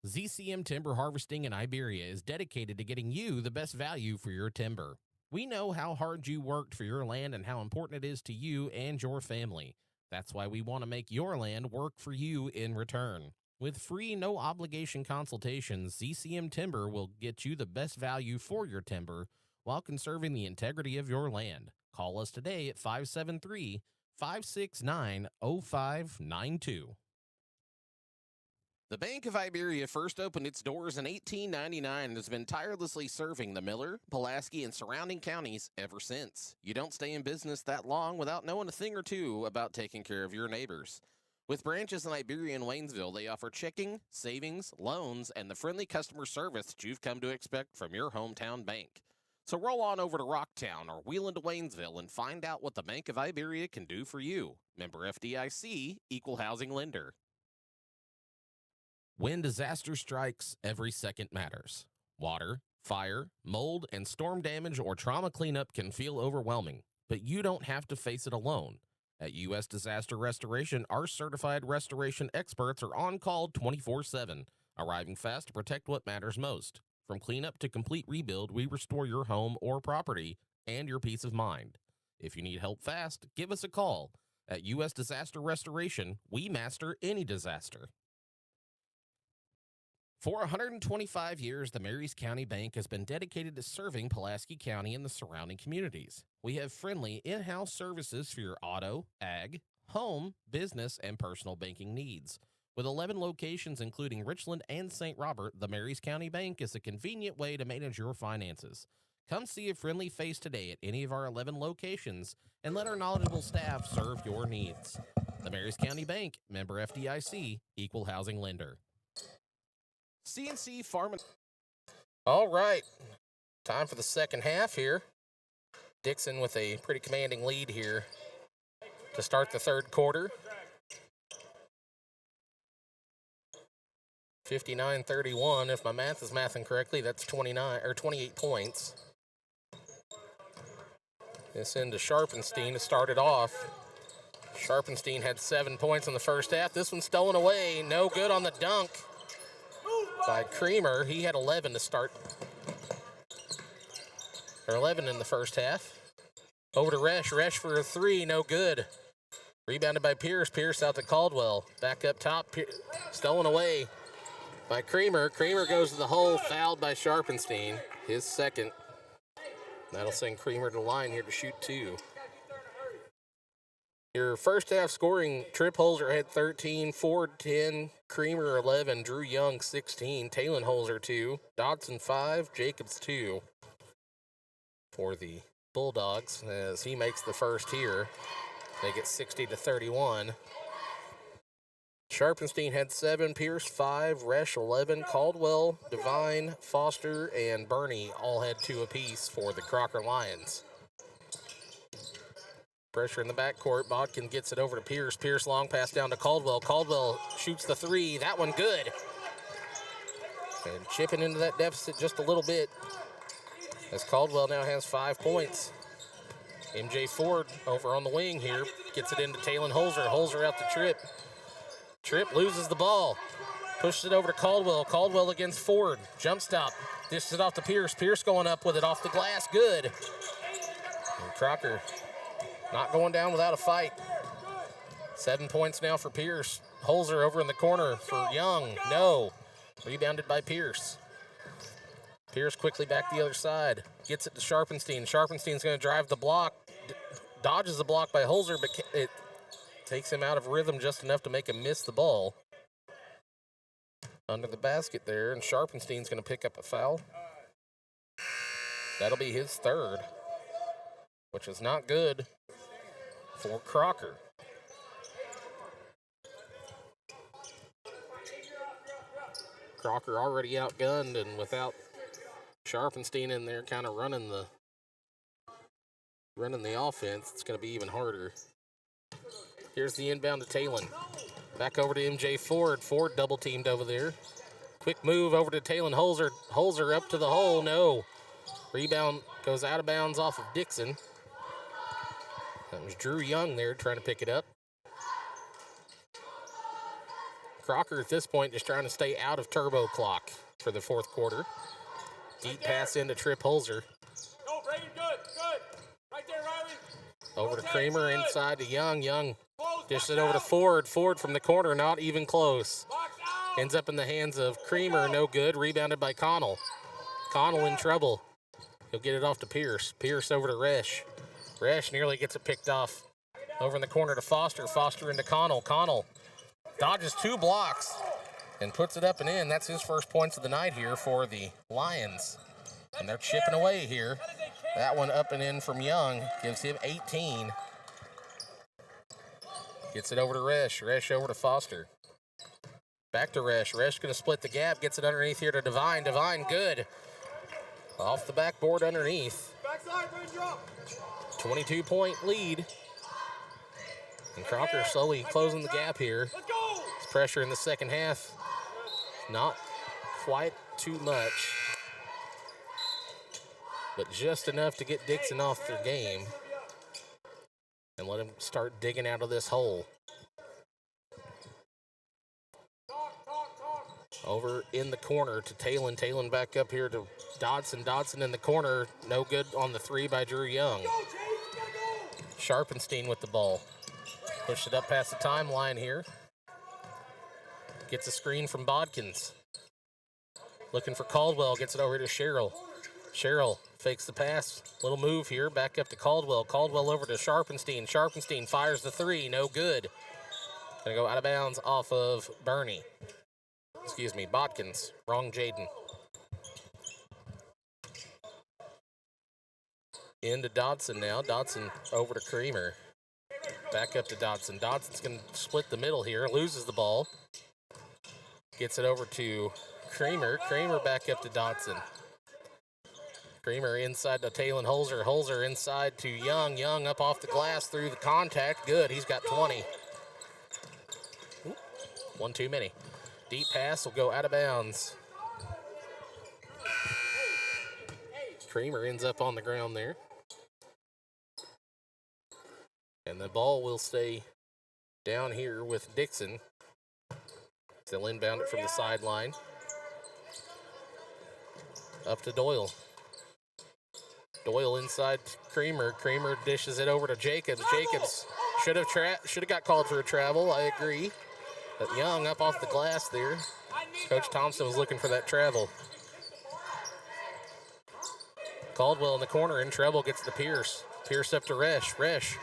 ZCM Timber Harvesting in Iberia is dedicated to getting you the best value for your timber. We know how hard you worked for your land and how important it is to you and your family. That's why we want to make your land work for you in return. With free, no-obligation consultations, ZCM Timber will get you the best value for your timber while conserving the integrity of your land. Call us today at 573-569-0592. The Bank of Iberia first opened its doors in 1899 and has been tirelessly serving the Miller, Pulaski, and surrounding counties ever since. You don't stay in business that long without knowing a thing or two about taking care of your neighbors. With branches in Iberia and Waynesville, they offer checking, savings, loans, and the friendly customer service that you've come to expect from your hometown bank. So roll on over to Rocktown or wheel into Waynesville and find out what the Bank of Iberia can do for you. Member FDIC, Equal Housing Lender. When disaster strikes, every second matters. Water, fire, mold, and storm damage or trauma cleanup can feel overwhelming, but you don't have to face it alone. At U.S. Disaster Restoration, our certified restoration experts are on call 24/7, arriving fast to protect what matters most. From cleanup to complete rebuild, we restore your home or property and your peace of mind. If you need help fast, give us a call. At U.S. Disaster Restoration, we master any disaster. For 125 years, the Marys County Bank has been dedicated to serving Pulaski County and the surrounding communities. We have friendly in-house services for your auto, ag, home, business, and personal banking needs. With 11 locations including Richland and St. Robert, the Marys County Bank is a convenient way to manage your finances. Come see a friendly face today at any of our 11 locations and let our knowledgeable staff serve your needs. The Marys County Bank, member FDIC, Equal Housing Lender. CNC Farm. All right, time for the second half here. Dixon with a pretty commanding lead here to start the third quarter. 59-31, if my math is mathing correctly, that's 28 points. This into Sharpenstein to start it off. Sharpenstein had 7 points in the first half. This one's stolen away. No good on the dunk by Creamer. He had 11 to start. Or 11 in the first half. Over to Resch. Resch for a three. No good. Rebounded by Pierce. Pierce out to Caldwell. Back up top. Stolen away by Creamer. Creamer goes to the hole. Fouled by Sharpenstein. His second. That'll send Creamer to the line here to shoot two. Your first half scoring, Trip Holzer had 13, Ford 10, Creamer 11, Drew Young 16, Talon Holzer 2, Dodson 5, Jacobs 2 for the Bulldogs as he makes the first here. They get 60-31. Sharpenstein had 7, Pierce 5, Resch 11, Caldwell, Devine, Foster, and Bernie all had 2 apiece for the Crocker Lions. Pressure in the backcourt. Bodkin gets it over to Pierce. Pierce long pass down to Caldwell. Caldwell shoots the three. That one good. And chipping into that deficit just a little bit as Caldwell now has 5 points. MJ Ford over on the wing here. Gets it into Talon Holzer. Holzer out to Tripp. Tripp loses the ball. Pushes it over to Caldwell. Caldwell against Ford. Jump stop. Dishes it off to Pierce. Pierce going up with it off the glass. Good. And Crocker not going down without a fight. 7 points now for Pierce. Holzer over in the corner for Young. No. Rebounded by Pierce. Pierce quickly back the other side. Gets it to Sharpenstein. Sharpenstein's going to drive the block. Dodges the block by Holzer, but it takes him out of rhythm just enough to make him miss the ball. Under the basket there, and Sharpenstein's going to pick up a foul. That'll be his third, which is not good for Crocker. Crocker already outgunned, and without Sharpenstein in there kind of running the running the offense, it's going to be even harder. Here's the inbound to Talon. Back over to MJ Ford. Ford double teamed over there. Quick move over to Talon Holzer. Holzer up to the hole. No. Rebound goes out of bounds off of Dixon. That was Drew Young there trying to pick it up. Crocker at this point just trying to stay out of turbo clock for the fourth quarter. Deep pass into Trip Holzer. Go, Brayden, good. Right there, Riley. Over to Kramer, inside to Young. Young dishes it over to Ford. Ford from the corner, not even close. Ends up in the hands of Kramer, no good. Rebounded by Connell. Connell in trouble. He'll get it off to Pierce. Pierce over to Resch. Resch nearly gets it picked off. Over in the corner to Foster. Foster into Connell. Connell dodges 2 blocks and puts it up and in. That's his first points of the night here for the Lions. And they're chipping away here. That one up and in from Young gives him 18. Gets it over to Resch. Resch over to Foster. Back to Resch. Resch going to split the gap. Gets it underneath here to Devine. Devine, good. Off the backboard underneath. 22-point lead. And Crocker slowly closing the gap here. It's pressure in the second half. Not quite too much, but just enough to get Dixon off their game and let him start digging out of this hole. Over in the corner to Talon. Talon back up here to Dodson. Dodson in the corner. No good on the 3 by Drew Young. Sharpenstein with the ball. Pushed it up past the timeline here. Gets a screen from Bodkins. Looking for Caldwell. Gets it over to Sherrill. Sherrill fakes the pass. Little move here. Back up to Caldwell. Caldwell over to Sharpenstein. Sharpenstein fires the 3. No good. Gonna go out of bounds off of Bernie. Excuse me, Bodkins. Wrong Jaden. Into Dodson now. Dodson over to Kramer. Back up to Dodson. Dodson's going to split the middle here. Loses the ball. Gets it over to Kramer. Kramer back up to Dodson. Kramer inside to Talon Holzer. Holzer inside to Young. Young up off the glass through the contact. Good. He's got 20. Ooh, one too many. Deep pass will go out of bounds. Kramer ends up on the ground there. And the ball will stay down here with Dixon. They'll inbound it from the sideline. Up to Doyle. Doyle inside Kramer. Kramer dishes it over to Jacobs. Jacobs should have got called for a travel. I agree. But Young up off the glass there. Coach Thompson was looking for that travel. Caldwell in the corner in trouble. Gets to Pierce. Pierce up to Resch. Resch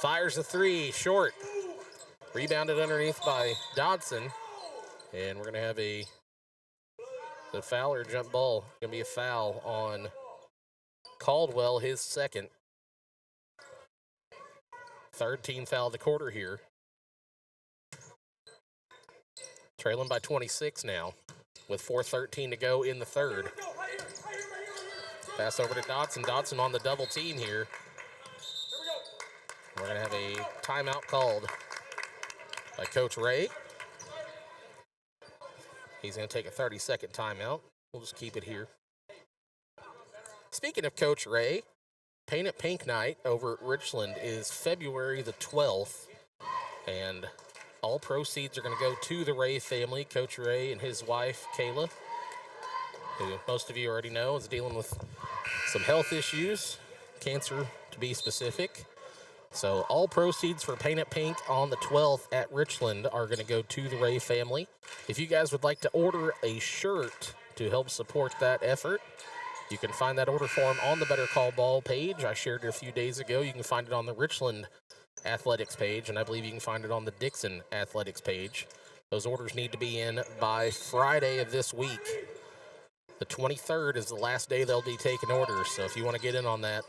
fires the 3. Short. Rebounded underneath by Dodson. And we're going to have the foul or jump ball. Going to be a foul on Caldwell, his second. Third team foul of the quarter here. Trailing by 26 now with 4:13 to go in the third. Pass over to Dodson. Dodson on the double team here. We're going to have a timeout called by Coach Ray. He's going to take a 30-second timeout. We'll just keep it here. Speaking of Coach Ray, Paint It Pink Night over at Richland is February the 12th, and all proceeds are going to go to the Ray family. Coach Ray and his wife, Kayla, who most of you already know is dealing with some health issues, cancer to be specific. So all proceeds for Paint It Pink on the 12th at Richland are going to go to the Ray family. If you guys would like to order a shirt to help support that effort, you can find that order form on the Better Call Ball page. I shared it a few days ago. You can find it on the Richland Athletics page, and I believe you can find it on the Dixon Athletics page. Those orders need to be in by Friday of this week. The 23rd is the last day they'll be taking orders, so if you want to get in on that,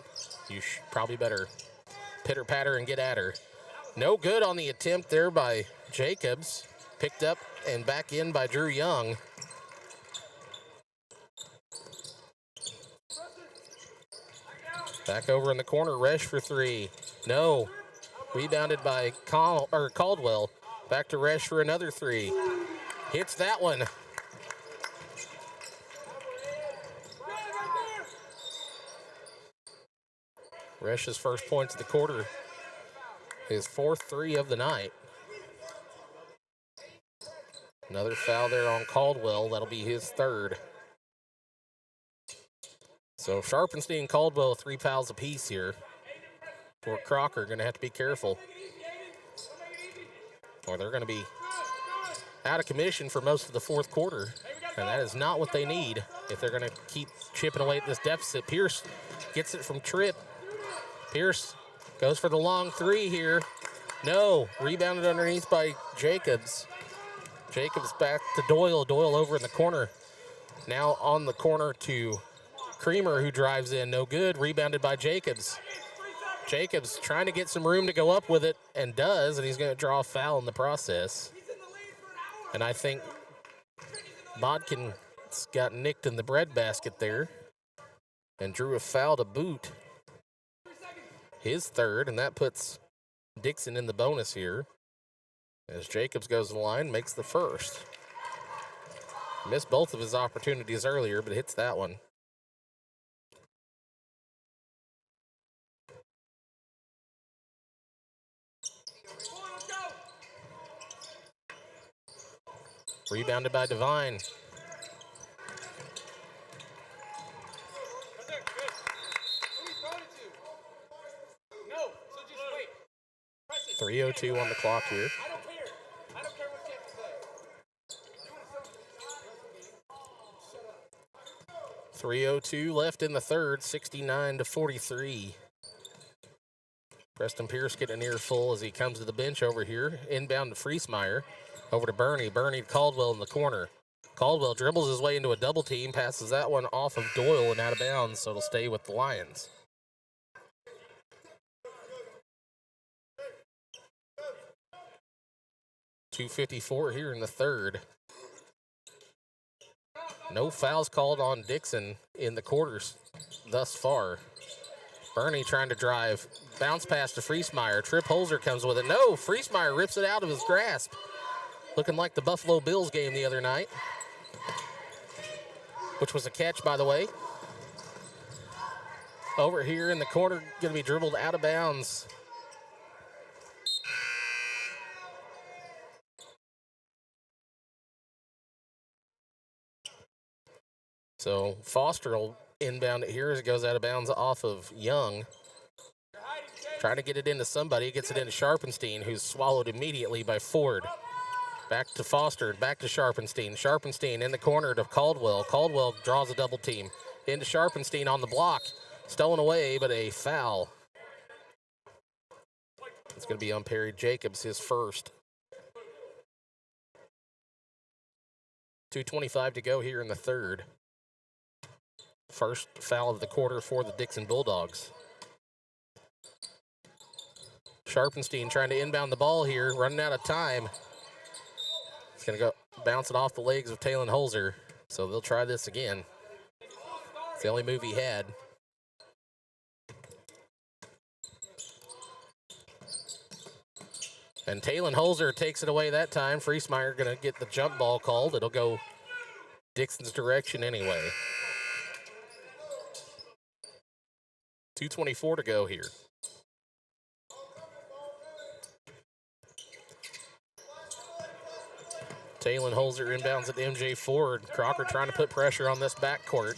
you probably better pitter-patter and get at her. No good on the attempt there by Jacobs. Picked up and back in by Drew Young. Back over in the corner, Resch for three. No. Rebounded by Caldwell. Back to Resch for another three. Hits that one. Resch's first points of the quarter. His fourth three of the night. Another foul there on Caldwell. That'll be his third. So Sharpenstein and Caldwell, 3 fouls apiece here. For Crocker, going to have to be careful. Or they're going to be out of commission for most of the fourth quarter. And that is not what they need if they're going to keep chipping away at this deficit. Pierce gets it from Tripp. Pierce goes for the long three here. No, rebounded underneath by Jacobs. Jacobs back to Doyle. Doyle over in the corner. Now on the corner to Creamer, who drives in. No good. Rebounded by Jacobs. Jacobs trying to get some room to go up with it, and does, and he's going to draw a foul in the process. And I think Bodkin's got nicked in the breadbasket there and drew a foul to boot. His third, and that puts Dixon in the bonus here as Jacobs goes to the line, makes the first. Missed both of his opportunities earlier, but hits that one. Rebounded by Devine. Right there, good. Who are you throwing it to? No, so just wait. Press it. 3:02 on the clock here. I don't care. I don't care what you have to say. 3:02 left in the third, 69-43. Preston Pierce getting an earful as he comes to the bench over here. Inbound to Friesmeier. Over to Bernie. Bernie to Caldwell in the corner. Caldwell dribbles his way into a double team, passes that one off of Doyle and out of bounds, so it'll stay with the Lions. .254 here in the third. No fouls called on Dixon in the quarters thus far. Bernie trying to drive. Bounce pass to Friesmeier. Tripp Holzer comes with it. No, Friesmeier rips it out of his grasp. Looking like the Buffalo Bills game the other night, which was a catch, by the way. Over here in the corner, going to be dribbled out of bounds. So Foster will inbound it here as it goes out of bounds off of Young. Trying to get it into somebody. Gets it into Sharpenstein, who's swallowed immediately by Ford. Back to Foster, back to Sharpenstein. Sharpenstein in the corner to Caldwell. Caldwell draws a double team. Into Sharpenstein on the block. Stolen away, but a foul. It's going to be on Perry Jacobs, his first. 2:25 to go here in the third. First foul of the quarter for the Dixon Bulldogs. Sharpenstein trying to inbound the ball here, running out of time. He's going to go bounce it off the legs of Talon Holzer. So they'll try this again. It's the only move he had. And Talon Holzer takes it away that time. Friesmeier going to get the jump ball called. It'll go Dixon's direction anyway. 2:24 to go here. Talon Holzer inbounds at MJ Ford. Crocker trying to put pressure on this backcourt.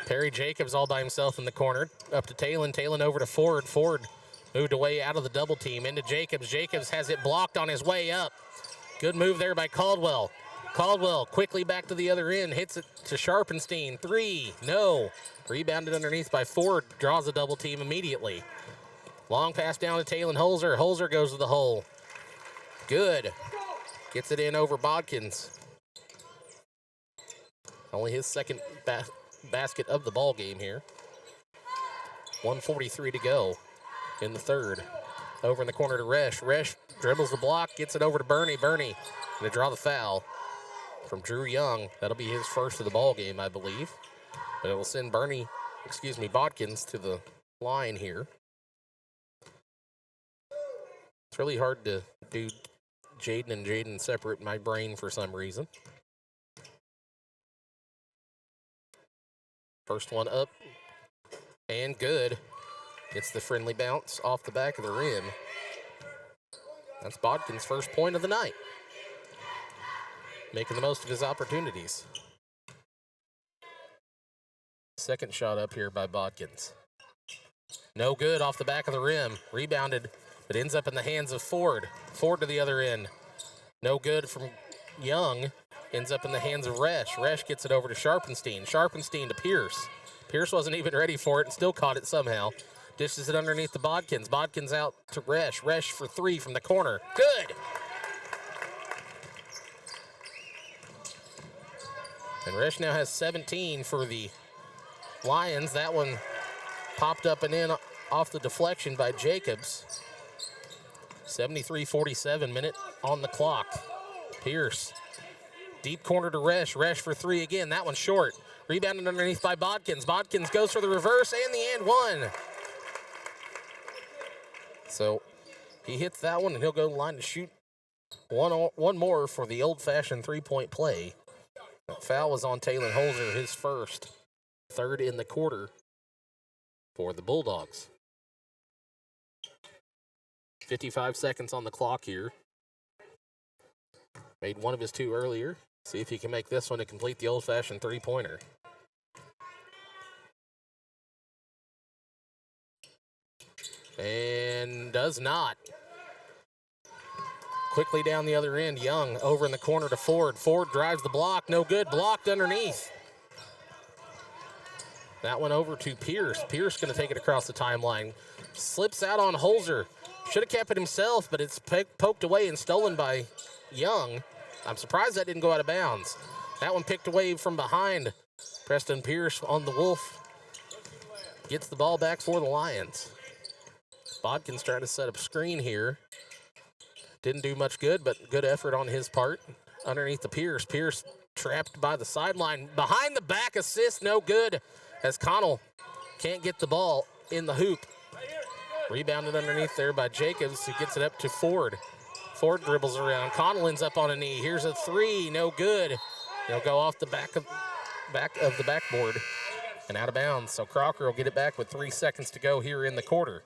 Perry Jacobs all by himself in the corner. Up to Talon. Talon over to Ford. Ford moved away out of the double team. Into Jacobs. Jacobs has it blocked on his way up. Good move there by Caldwell. Caldwell quickly back to the other end. Hits it to Sharpenstein. Three. No. Rebounded underneath by Ford. Draws a double team immediately. Long pass down to Talon Holzer. Holzer goes to the hole. Good. Gets it in over Bodkins. Only his second basket of the ball game here. 1:43 to go in the third. Over in the corner to Resch. Resch dribbles the block, gets it over to Bernie. Bernie going to draw the foul from Drew Young. That'll be his first of the ball game, I believe. But it will send Bernie Bodkins to the line here. It's really hard to do Jaden and Jaden separate in my brain for some reason. First one up and good. Gets the friendly bounce off the back of the rim. That's Bodkin's first point of the night. Making the most of his opportunities. Second shot up here by Bodkins. No good off the back of the rim. Rebounded, but ends up in the hands of Ford. Ford to the other end. No good from Young. Ends up in the hands of Resch. Resch gets it over to Sharpenstein. Sharpenstein to Pierce. Pierce wasn't even ready for it and still caught it somehow. Dishes it underneath the Bodkins. Bodkins out to Resch. Resch for three from the corner. Good! And Resch now has 17 for the Lions. That one popped up and in off the deflection by Jacobs. 73-47, minute on the clock. Pierce. Deep corner to Resch. Resch for three again. That one's short. Rebounded underneath by Bodkins. Bodkins goes for the reverse and the and one. So he hits that one and he'll go to the line to shoot one more for the old-fashioned three-point play. That foul was on Taylor Holzer, his first. Third in the quarter for the Bulldogs. 55 seconds on the clock here. Made one of his two earlier. See if he can make this one to complete the old-fashioned three-pointer. And does not. Quickly down the other end, Young over in the corner to Ford. Ford drives the block, no good, blocked underneath. That one over to Pierce. Pierce going to take it across the timeline. Slips out on Holzer. Should have kept it himself, but it's poked away and stolen by Young. I'm surprised that didn't go out of bounds. That one picked away from behind. Preston Pierce on the Wolf. Gets the ball back for the Lions. Bodkins trying to set up screen here. Didn't do much good, but good effort on his part. Underneath the Pierce. Pierce trapped by the sideline. Behind the back assist, no good. As Connell can't get the ball in the hoop. Rebounded underneath there by Jacobs, who gets it up to Ford. Ford dribbles around. Connell ends up on a knee. Here's a three, no good. He'll go off the back of the backboard and out of bounds. So Crocker will get it back with 3 seconds to go here in the quarter.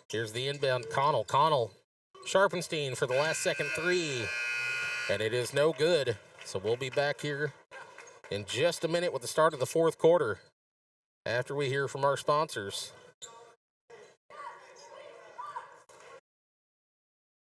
Here's the inbound, Connell. Connell, Sharpenstein for the last second three. And it is no good. So we'll be back here in just a minute with the start of the fourth quarter after we hear from our sponsors.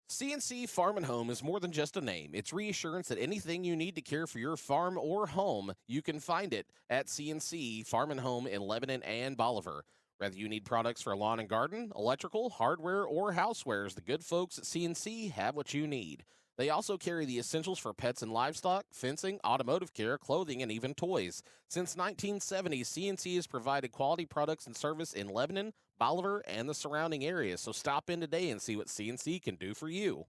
CNC Farm and Home is more than just a name. It's reassurance that anything you need to care for your farm or home, you can find it at CNC Farm and Home in Lebanon and Bolivar. Whether you need products for lawn and garden, electrical, hardware, or housewares, the good folks at CNC have what you need. They also carry the essentials for pets and livestock, fencing, automotive care, clothing, and even toys. Since 1970, CNC has provided quality products and service in Lebanon, Bolivar, and the surrounding areas. So stop in today and see what CNC can do for you.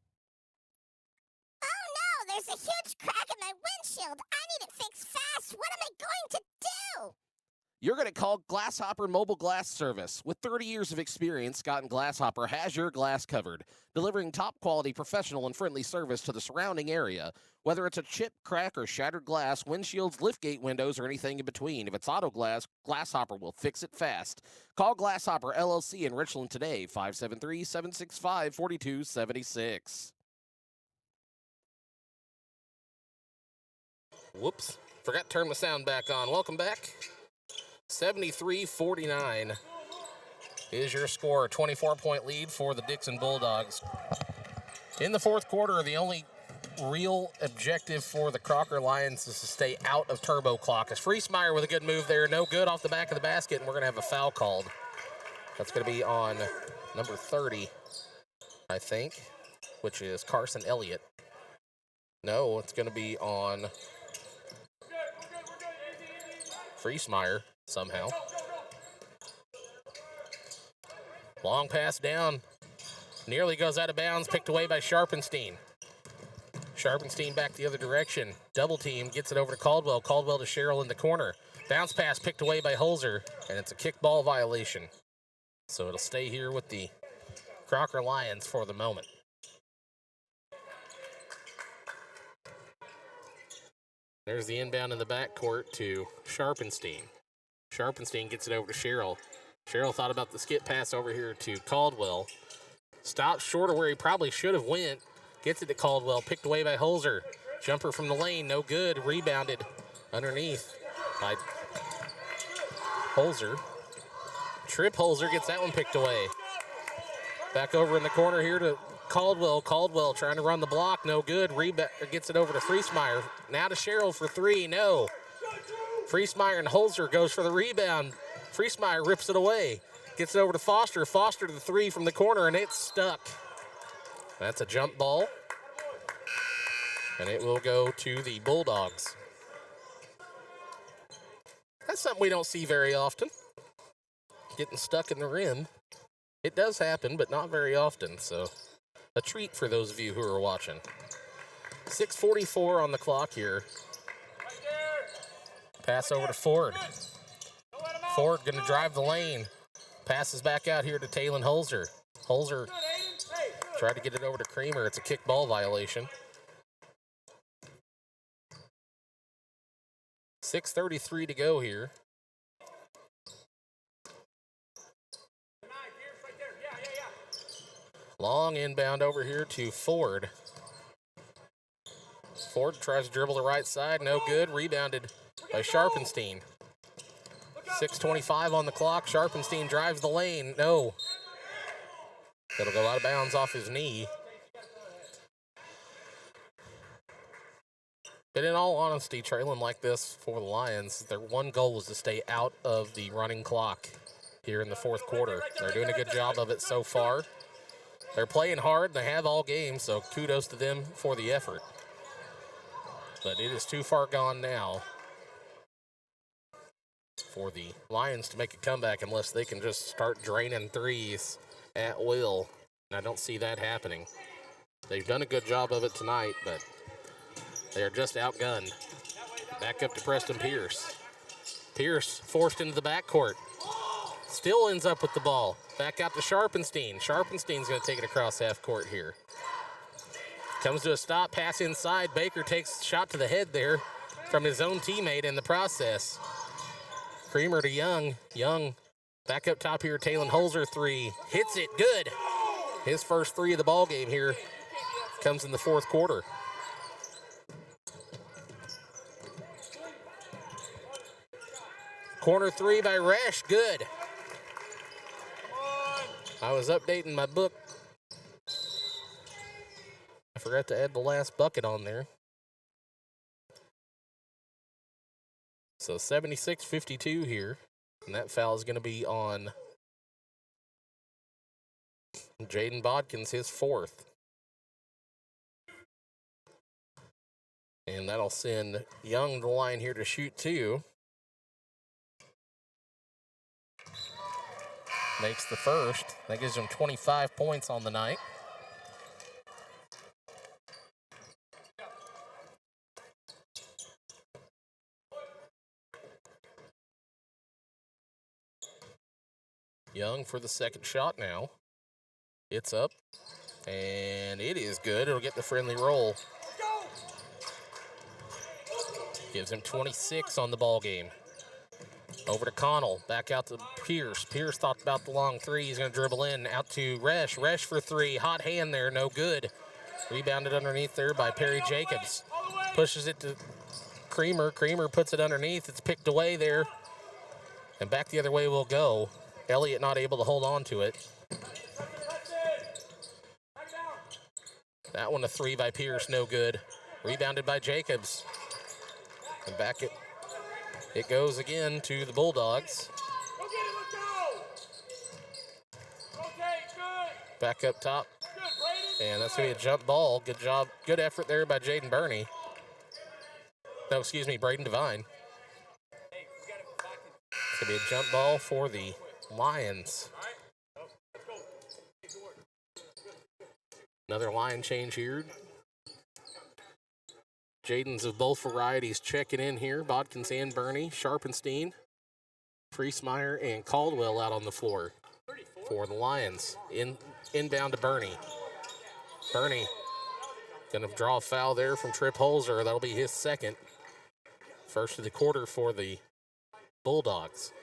Oh no, there's a huge crack in my windshield. I need it fixed fast. What am I going to do? You're going to call Glasshopper Mobile Glass Service. With 30 years of experience, Scott & Glasshopper has your glass covered, delivering top-quality, professional, and friendly service to the surrounding area. Whether it's a chip, crack, or shattered glass, windshields, liftgate windows, or anything in between, if it's auto glass, Glasshopper will fix it fast. Call Glasshopper LLC in Richland today, 573-765-4276. Whoops, forgot to turn the sound back on. Welcome back. 73-49 is your score. 24-point lead for the Dixon Bulldogs. In the fourth quarter, the only real objective for the Crocker Lions is to stay out of turbo clock. As Friesmeyer with a good move there, no good off the back of the basket, and we're going to have a foul called. That's going to be on number 30, I think, which is Carson Elliott. No, it's going to be on Friesmeyer somehow. Long pass down. Nearly goes out of bounds, picked away by Sharpenstein. Sharpenstein back the other direction. Double team, gets it over to Caldwell. Caldwell to Sherrill in the corner. Bounce pass picked away by Holzer, and it's a kickball violation. So it'll stay here with the Crocker Lions for the moment. There's the inbound in the backcourt to Sharpenstein. Sharpenstein gets it over to Sherrill. Sherrill thought about the skip pass over here to Caldwell. Stops short of where he probably should have went. Gets it to Caldwell, picked away by Holzer. Jumper from the lane, no good. Rebounded underneath by Holzer. Trip Holzer gets that one picked away. Back over in the corner here to Caldwell. Caldwell trying to run the block, no good. Gets it over to Friesmeyer. Now to Sherrill for three, no. Friesmeyer and Holzer goes for the rebound. Friesmeyer rips it away. Gets it over to Foster. Foster to the three from the corner, and it's stuck. That's a jump ball. And it will go to the Bulldogs. That's something we don't see very often. Getting stuck in the rim. It does happen, but not very often, so a treat for those of you who are watching. 6:44 on the clock here. Pass over to Ford. Ford going to drive the lane. Passes back out here to Talon Holzer. Holzer tried to get it over to Creamer. It's a kickball violation. 6:33 to go here. Long inbound over here to Ford. Ford tries to dribble the right side. No good. Rebounded by Sharpenstein. 6:25 on the clock. Sharpenstein drives the lane. No. It'll go out of bounds off his knee. But in all honesty, trailing like this for the Lions, their one goal was to stay out of the running clock here in the fourth quarter. They're doing a good job of it so far. They're playing hard. They have all game, so kudos to them for the effort. But it is too far gone now for the Lions to make a comeback unless they can just start draining threes at will. And I don't see that happening. They've done a good job of it tonight, but they're just outgunned. Back up to Preston Pierce. Pierce forced into the backcourt. Still ends up with the ball. Back out to Sharpenstein. Sharpenstein's going to take it across half court here. Comes to a stop, pass inside. Baker takes a shot to the head there from his own teammate in the process. Creamer to Young. Young back up top here. Talon Holzer three. Hits it. Good. His first three of the ball game here comes in the fourth quarter. Corner three by Resch. Good. I was updating my book. I forgot to add the last bucket on there. So 76-52 here. And that foul is going to be on Jaden Bodkins, his fourth. And that'll send Young to the line here to shoot two. Makes the first. That gives him 25 points on the night. Young for the second shot now. It's up. And it is good. It'll get the friendly roll. Gives him 26 on the ball game. Over to Connell, back out to Pierce. Pierce thought about the long three. He's going to dribble in, out to Resch. Resch for three. Hot hand there, no good. Rebounded underneath there by Perry Jacobs. Pushes it to Creamer. Creamer puts it underneath. It's picked away there. And back the other way we'll go. Elliott not able to hold on to it. That one a three by Pierce, no good. Rebounded by Jacobs. And back it goes again to the Bulldogs. Back up top. And that's going to be a jump ball. Good job. Good effort there by Jaden Burney. No, excuse me, Braden Devine. It's going to be a jump ball for the Lions. Another line change here. Jaden's of both varieties checking in here. Bodkins and Bernie, Sharpenstein, Friesmeyer, and Caldwell out on the floor for the Lions. Inbound to Bernie. Bernie going to draw a foul there from Trip Holzer. That'll be his second. First of the quarter for the Bulldogs.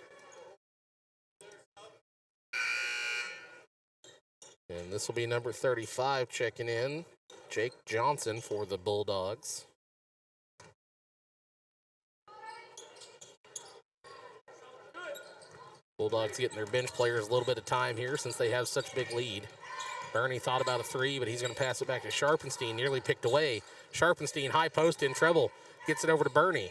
And this will be number 35 checking in, Jake Johnson for the Bulldogs. Bulldogs getting their bench players a little bit of time here since they have such a big lead. Bernie thought about a three, but he's going to pass it back to Sharpenstein, nearly picked away. Sharpenstein, high post in trouble, gets it over to Bernie.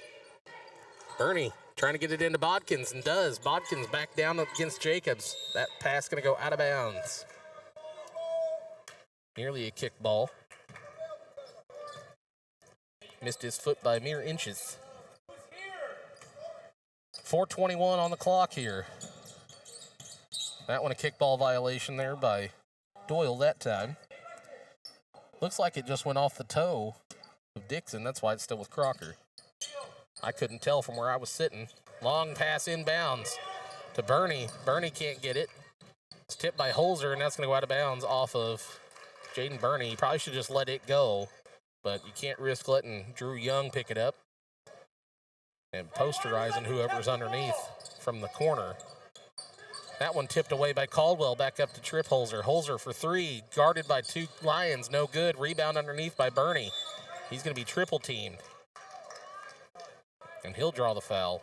Bernie trying to get it into Bodkins, and does. Bodkins back down against Jacobs. That pass going to go out of bounds. Nearly a kick ball. Missed his foot by mere inches. 4:21 on the clock here. That one a kickball violation there by Doyle that time. Looks like it just went off the toe of Dixon. That's why it's still with Crocker. I couldn't tell from where I was sitting. Long pass inbounds to Bernie. Bernie can't get it. It's tipped by Holzer, and that's going to go out of bounds off of Jaden Bernie. He probably should just let it go, but you can't risk letting Drew Young pick it up and posterizing whoever's underneath from the corner. That one tipped away by Caldwell, back up to Trip Holzer. Holzer for three, guarded by two Lions, no good. Rebound underneath by Bernie. He's going to be triple teamed, and he'll draw the foul.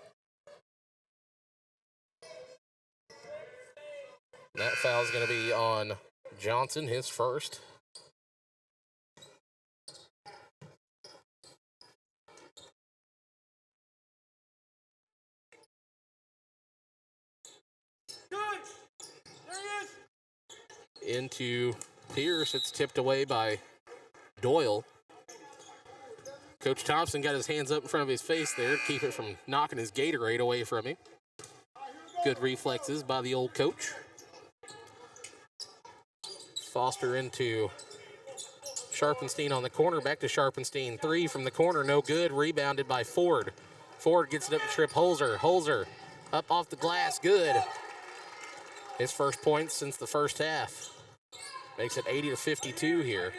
That foul is going to be on Johnson, his first. Into Pierce. It's tipped away by Doyle. Coach Thompson got his hands up in front of his face there to keep it from knocking his Gatorade away from him. Good reflexes by the old coach. Foster into Sharpenstein on the corner. Back to Sharpenstein. Three from the corner. No good. Rebounded by Ford. Ford gets it up to Trip Holzer. Holzer up off the glass. Good. His first points since the first half. Makes it 80-52 here.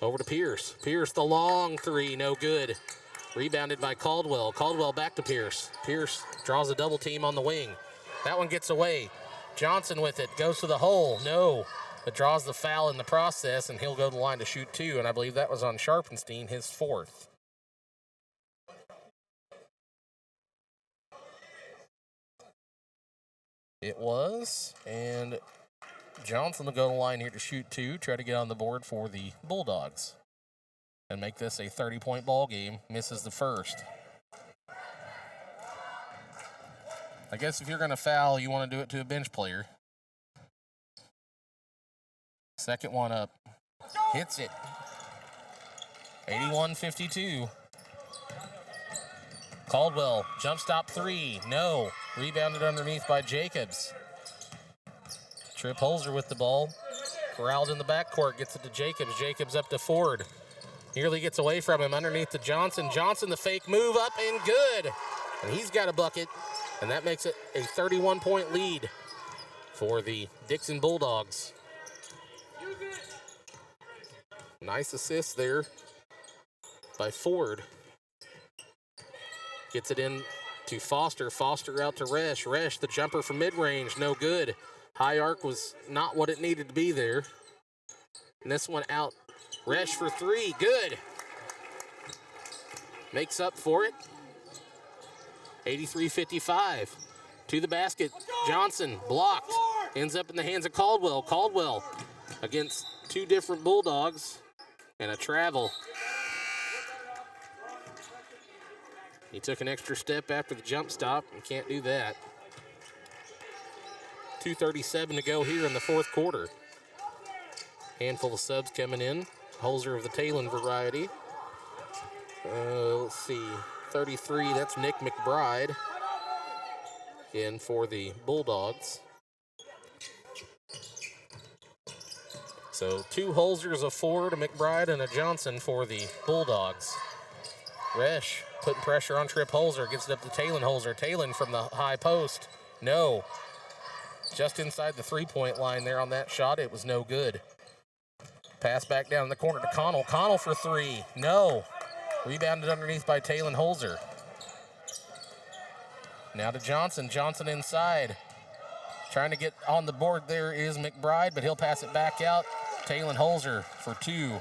Over to Pierce. Pierce, the long three, no good. Rebounded by Caldwell. Caldwell back to Pierce. Pierce draws a double team on the wing. That one gets away. Johnson with it, goes to the hole, no. But draws the foul in the process, and he'll go to the line to shoot two, and I believe that was on Sharpenstein, his fourth. It was, and Johnson will go to the line here to shoot two, try to get on the board for the Bulldogs and make this a 30-point ball game. Misses the first. I guess if you're going to foul, you want to do it to a bench player. Second one up. Hits it. 81-52. Caldwell, jump stop three. No. Rebounded underneath by Jacobs. Trip Holzer with the ball. Corralled in the backcourt. Gets it to Jacobs. Jacobs up to Ford. Nearly gets away from him underneath to Johnson. Johnson, the fake move up and good. And he's got a bucket. And that makes it a 31-point lead for the Dixon Bulldogs. Nice assist there by Ford. Gets it in to Foster. Foster out to Resch. Resch, the jumper from mid-range, no good. High arc was not what it needed to be there. And this one out. Resch for three, good. Makes up for it. 83-55. To the basket, Johnson blocked. Ends up in the hands of Caldwell. Caldwell against two different Bulldogs and a travel. He took an extra step after the jump stop and can't do that. 2:37 to go here in the fourth quarter. Handful of subs coming in. Holzer of the Talon variety. Let's see, 33, that's Nick McBride in for the Bulldogs. So two Holzers, a Ford, a McBride, and a Johnson for the Bulldogs. Resch putting pressure on Trip Holzer. Gets it up to Talon Holzer. Talon from the high post. No. Just inside the three-point line there on that shot. It was no good. Pass back down in the corner to Connell. Connell for three. No. Rebounded underneath by Talon Holzer. Now to Johnson. Johnson inside. Trying to get on the board there is McBride, but he'll pass it back out. Talon Holzer for two.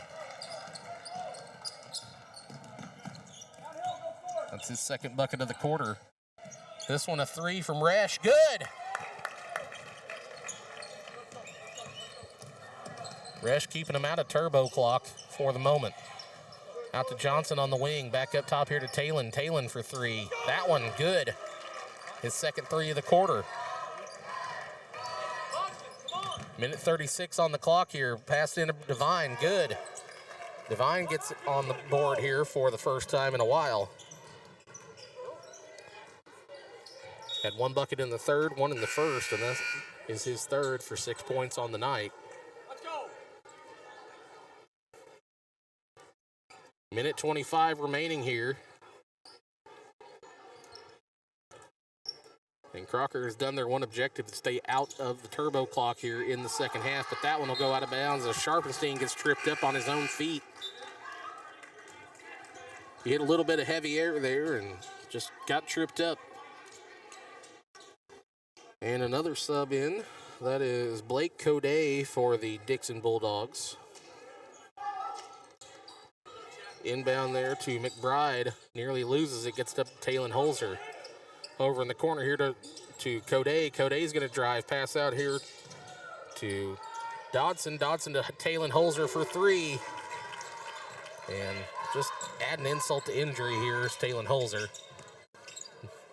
That's his second bucket of the quarter. This one a three from Resch. Good! Resch keeping him out of turbo clock for the moment. Out to Johnson on the wing. Back up top here to Talon. Talon for three. That one, good. His second three of the quarter. Minute 36 on the clock here. Passed into Devine, good. Devine gets on the board here for the first time in a while. Had one bucket in the third, one in the first, and that is his third for 6 points on the night. Minute 25 remaining here. And Crocker has done their one objective to stay out of the turbo clock here in the second half, but that one will go out of bounds as Sharpenstein gets tripped up on his own feet. He hit a little bit of heavy air there and just got tripped up. And another sub in, that is Blake Coday for the Dixon Bulldogs. Inbound there to McBride, nearly loses it, gets it up to Talon Holzer. Over in the corner here to Coday. Coday's going to drive, pass out here to Dodson. Dodson to Talon Holzer for three. And just add an insult to injury here is Talon Holzer,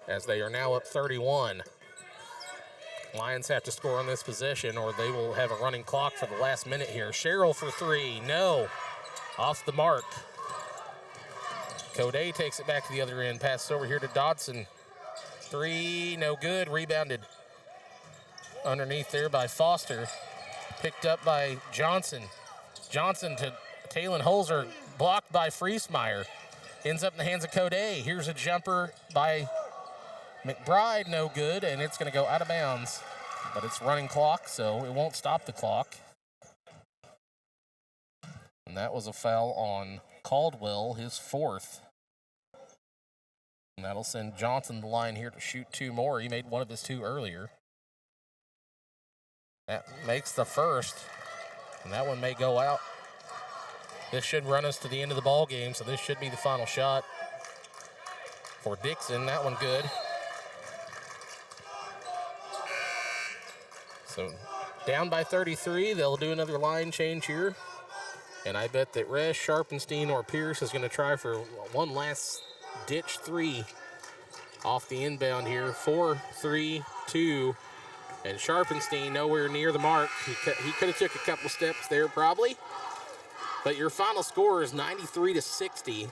as they are now up 31. Lions have to score on this possession or they will have a running clock for the last minute here. Sherrill for three, no. Off the mark. Coday takes it back to the other end, passes over here to Dodson. Three, no good, rebounded underneath there by Foster. Picked up by Johnson. Johnson to Talon Holzer, blocked by Friesmeyer. Ends up in the hands of Coday. Here's a jumper by McBride, no good, and it's going to go out of bounds. But it's running clock, so it won't stop the clock. And that was a foul on Caldwell, his fourth. And that'll send Johnson the line here to shoot two more. He made one of his two earlier. That makes the first, and that one may go out. This should run us to the end of the ball game, so this should be the final shot for Dixon. That one good. So down by 33, they'll do another line change here. And I bet that Resch, Sharpenstein, or Pierce is going to try for one last ditch three off the inbound here. 4-3-2. And Sharpenstein nowhere near the mark. He could have took a couple steps there probably. But your final score is 93-60.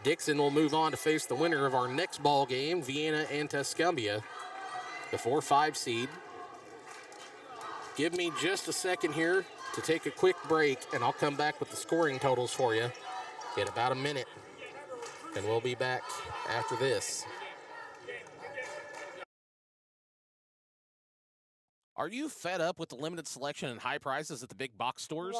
Dixon will move on to face the winner of our next ball game, Vienna and Tuscumbia, the 4-5 seed. Give me just a second here to take a quick break, and I'll come back with the scoring totals for you in about a minute. And we'll be back after this. Are you fed up with the limited selection and high prices at the big box stores?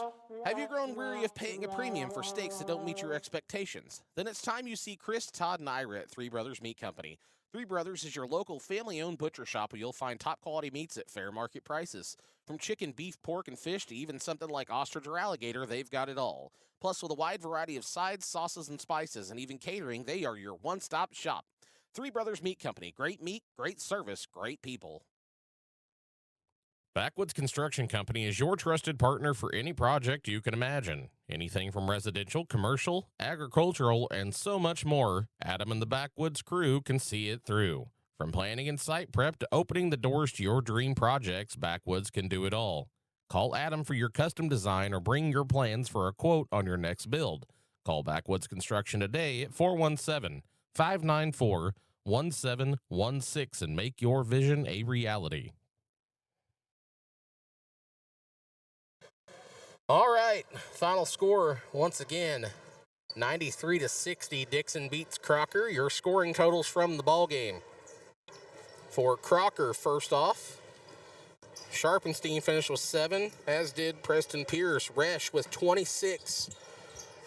Have you grown weary of paying a premium for steaks that don't meet your expectations? Then it's time you see Chris, Todd, and Ira at Three Brothers Meat Company. Three Brothers is your local family-owned butcher shop where you'll find top-quality meats at fair market prices. From chicken, beef, pork, and fish to even something like ostrich or alligator, they've got it all. Plus, with a wide variety of sides, sauces, and spices, and even catering, they are your one-stop shop. Three Brothers Meat Company. Great meat, great service, great people. Backwoods Construction Company is your trusted partner for any project you can imagine. Anything from residential, commercial, agricultural, and so much more, Adam and the Backwoods crew can see it through. From planning and site prep to opening the doors to your dream projects, Backwoods can do it all. Call Adam for your custom design or bring your plans for a quote on your next build. Call Backwoods Construction today at 417-594-1716 and make your vision a reality. All right, final score once again. 93-60, Dixon beats Crocker. Your scoring totals from the ball game. For Crocker, first off, Sharpenstein finished with 7, as did Preston Pierce. Resch with 26.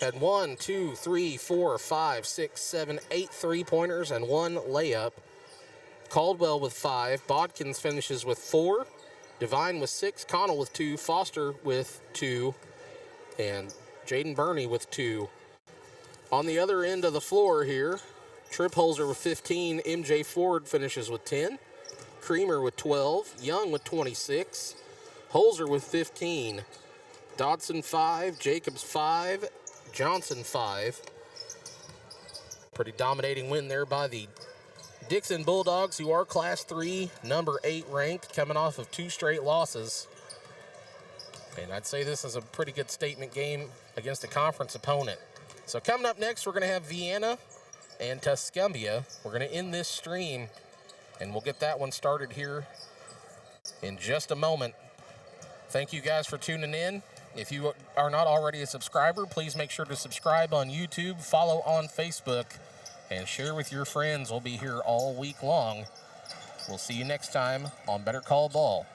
Had 1, 2, 3, 4, 5, 6, 7, 8 3-pointers and 1 layup. Caldwell with 5. Bodkins finishes with 4. Devine with 6. Connell with 2. Foster with 2. And Jaden Burney with 2. On the other end of the floor here, Tripholzer with 15. MJ Ford finishes with 10. Creamer with 12. Young with 26. Holzer with 15. Dodson 5. Jacobs 5. Johnson 5. Pretty dominating win there by the Dixon Bulldogs, who are Class 3, number 8 ranked, coming off of 2 straight losses. And I'd say this is a pretty good statement game against a conference opponent. So coming up next, we're going to have Vienna and Tuscumbia. We're going to end this stream, and we'll get that one started here in just a moment. Thank you guys for tuning in. If you are not already a subscriber, please make sure to subscribe on YouTube, follow on Facebook, and share with your friends. We'll be here all week long. We'll see you next time on Better Call Ball.